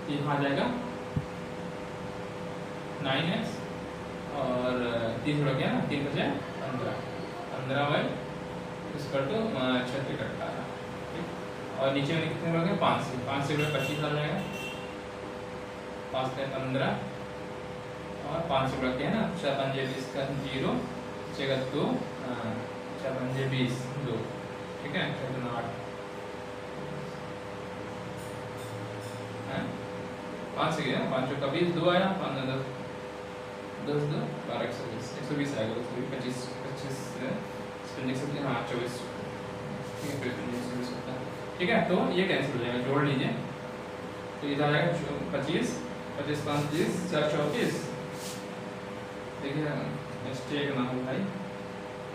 यहाँ आ जाएगा 9x और 3 उड़ा गया ना, 3 बचे 15y = 36 18, ठीक। और नीचे में कितने उड़ा गया 5 से 25 आ जाएगा, 5 से 15 और 5 से उड़ा गया ना, 6 5 20 का 0 6 2 6 5 20 2, ठीक है। 6 8 5 से गया, 5 का 20 2 आया, 5 10 10 2 12 120 आएगा, 25 हाँ 24, ठीक है, फिर 120 होता है, ठीक है। तो ये कैंसिल हो जाएगा, जोड़ लीजिए, तो इधर आ जाएगा 25 25 5 30 4 34, देखिए मिस्टेक ना हो भाई,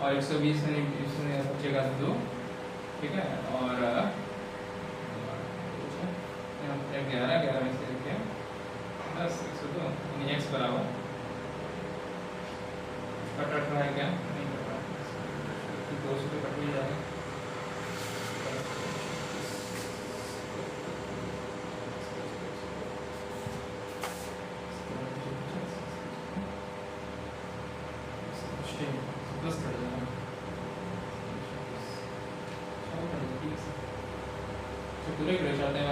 और 120 इसमें बचेगा 2, ठीक है। और 11 में से 10 102 यानी x बराबर कट रहा है क्या, नहीं कट रहा है, 2 से कट भी जाएगा, पूरे चाहते हैं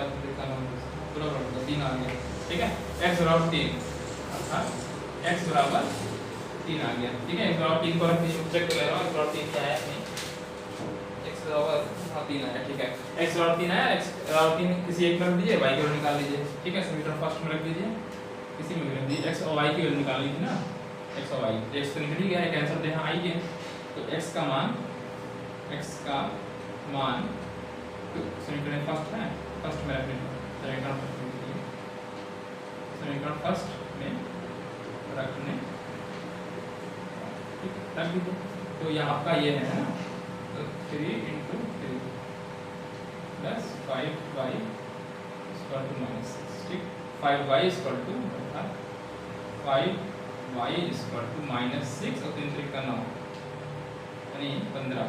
पूरा 3 आ गया, ठीक है। x बराबर 3 अर्थात x बराबर 3 आ गया, ठीक है। x बराबर 3 को रख दीजिए, चेक कर ले रहा हूँ x बराबर 3 क्या है, नहीं x बराबर 3 आया, ठीक है। x बराबर 3 आया, x बराबर 3 किसी एक में रख दीजिए, y की वैल्यू निकाल लीजिए, ठीक है। समीकरण फर्स्ट में रख दीजिए, किसी में रख दीजिए, x और y की वैल्यू निकाल लीजिए ना, x और y, x तो निकल ही गया है, कैंसिल तो यहाँ आई है, तो x का मान समीकरण फर्स्ट है, फर्स्ट में रखने समीकरण फर्स्ट में रखने, रख दीजिए। तो यहाँ आपका ये है ना, तो 3 × 3 + 5y = -6, ठीक। 5y = अर्थात 5y = -6 और 3 3 का 9 यानी 15,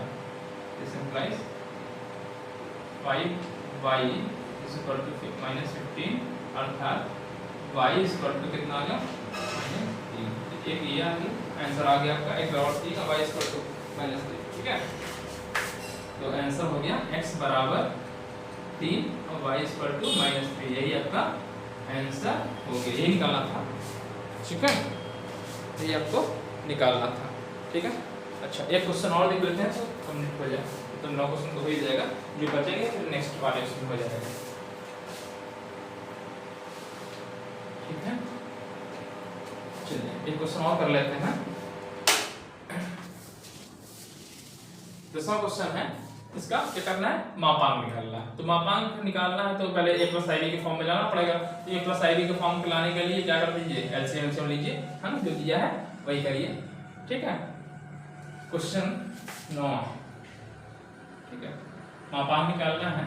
दिस इम्प्लाइज 5y = -15 अर्थात y = कितना आ गया -3, एक ये आ गया आंसर आ गया आपका, x बराबर 3 का y = -3। ठीक है। तो आंसर हो गया x बराबर 3 और y इक्वल टू -3, यही आपका आंसर हो गया। यही निकालना था, ठीक है, यही आपको निकालना था, ठीक है। अच्छा, एक क्वेश्चन और देख लेते हैं तो कंप्लीट हो जाए, तो 9 क्वेश्चन तो हो ही जाएगा, जो बचेंगे फिर नेक्स्ट वाले क्वेश्चन हो जाएगा, ठीक है। चलिए एक क्वेश्चन और कर लेते हैं। 10वां क्वेश्चन है, इसका क्या करना है, मापांक निकालना है। तो मापांक निकालना है तो पहले a + ib के फॉर्म में लाना पड़ेगा। तो a + ib के फॉर्म में लाने के लिए क्या कर दीजिए, एलसीएम लीजिए, है ना, जो दिया है वही करिए, ठीक है। क्वेश्चन 9, ठीक है, मापांक निकालना है।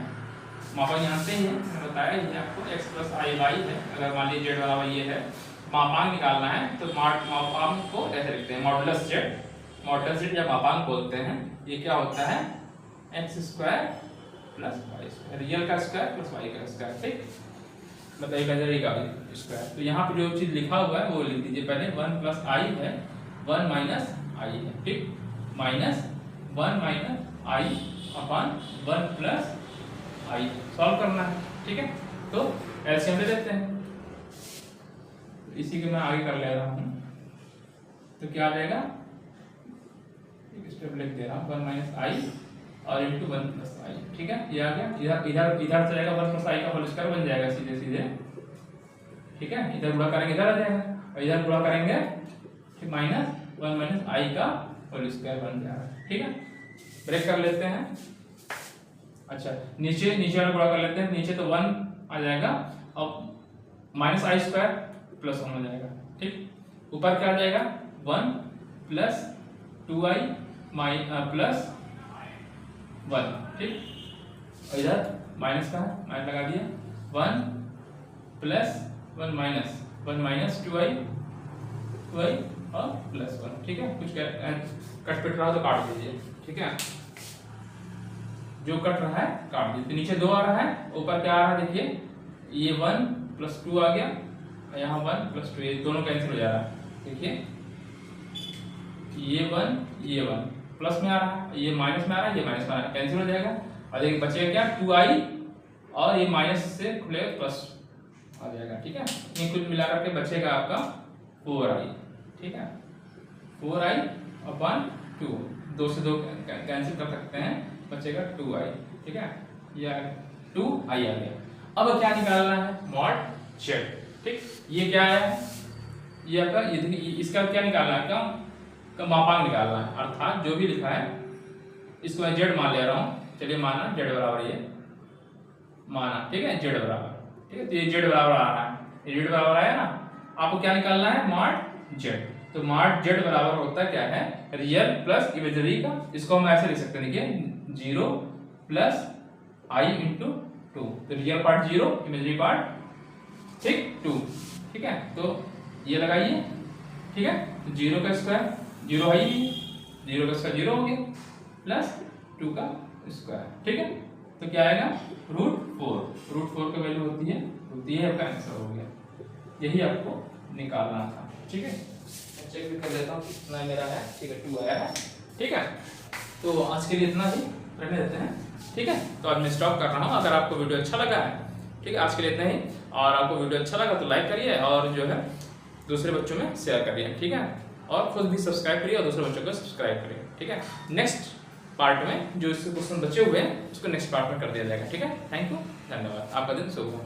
मापांक जानते ही हैं, मैंने बताया ही है आपको, x + iy है। अगर मान लीजिए z बराबर ये है, मापांक निकालना है तो मापांक को ऐसे लिखते हैं, मॉडुलस z या मापांक बोलते हैं। ये क्या होता है, x² + y², रियल का स्क्वायर प्लस y का स्क्वायर, ठीक, मतलब इमेजिनरी का स्क्वायर। तो यहाँ पे जो चीज लिखा हुआ है वो लिख दीजिए पहले, 1 + i है, 1 - i है, ठीक, -1 - i अपन 1 + i सॉल्व करना है, ठीक है। तो एलसीएम ले लेते हैं, इसी के मैं आगे कर ले रहा हूँ। तो क्या आ जाएगा, एक स्टेप लिख दे रहा हूँ, 1 - i और इंटू 1 + i, ठीक है, ये आ गया। इधर चलेगा 1 + i का होल स्क्वायर बन जाएगा सीधे, ठीक है। इधर गुणा करेंगे इधर आ जाएगा, और इधर गुणा करेंगे फिर -1 - i का होल स्क्वायर बन जाएगा, ठीक है। ब्रेक कर लेते हैं। अच्छा, नीचे वाला गुणा कर लेते हैं, नीचे तो 1 आ जाएगा और -i² + 1 हो जाएगा, ठीक। ऊपर क्या आ जाएगा, 1 + 2i + 1, ठीक, और इधर माइनस का है, माइनस लगा दिया, 1 + 1 - 1 - 2i और +1, ठीक है। कुछ कट पिट रहा तो काट दीजिए, ठीक है, जो कट रहा है काट दीजिए। तो नीचे 2 आ रहा है, ऊपर क्या आ रहा है देखिए, ये 1 + 2 आ गया, यहाँ 1 + 2, ये दोनों कैंसिल हो जा रहा है, देखिए ये 1 प्लस में आ रहा है, ये माइनस में आ रहा है, ये माइनस में आ रहा है, कैंसिल हो जाएगा। और देखिए बचेगा क्या, 2i और ये माइनस से खुले प्लस आ जाएगा, ठीक है। ये कुल मिलाकर के बचेगा आपका 4i, ठीक है, 4i/2, 2 से 2 कैंसिल कर सकते हैं, बचेगा 2i, ठीक है, ये 2i आ गया। अब क्या निकालना है, मॉड z, ठीक। ये क्या है, ये आपका, ये देखिए इसका क्या निकालना है, क्या का मापांक निकालना है, अर्थात जो भी लिखा है इसको मैं z मान ले रहा हूँ। चलिए माना z बराबर ये माना, ठीक है, z बराबर, ठीक है। तो ये z बराबर आ रहा है, ये z बराबर आया ना। आपको क्या निकालना है, मॉड z। तो मॉड z बराबर होता क्या है, रियल प्लस इमेजिनरी का। इसको हम ऐसे लिख सकते हैं, देखिए 0 + i × 2, तो रियल पार्ट 0, इमेजिनरी पार्ट, ठीक, 2, ठीक है। तो ये लगाइए, ठीक है। तो 0 का स्क्वायर 0 है ही, 0 का स्क्वायर 0 हो गया, प्लस 2 का स्क्वायर, ठीक है। तो क्या आएगा, √4 की वैल्यू होती है आपका आंसर हो गया। यही आपको निकालना था, ठीक है। चेक भी कर लेता हूँ कितना मेरा है, ठीक है, 2 आया है, ठीक है। तो आज के लिए इतना ही रहने देते हैं, ठीक है। तो आज मैं स्टॉप कर रहा हूँ। अगर आपको वीडियो अच्छा लगा है, ठीक है, आज के लिए इतना ही, और आपको वीडियो अच्छा लगा तो लाइक करिए और जो है दूसरे बच्चों में शेयर करिए, ठीक है, और खुद भी सब्सक्राइब करिए और दूसरे बच्चों को सब्सक्राइब करिए, ठीक है। नेक्स्ट पार्ट में जो इसके क्वेश्चन बचे हुए हैं उसको नेक्स्ट पार्ट में कर दिया जाएगा, ठीक है। थैंक यू, धन्यवाद, आपका दिन शुभ हो।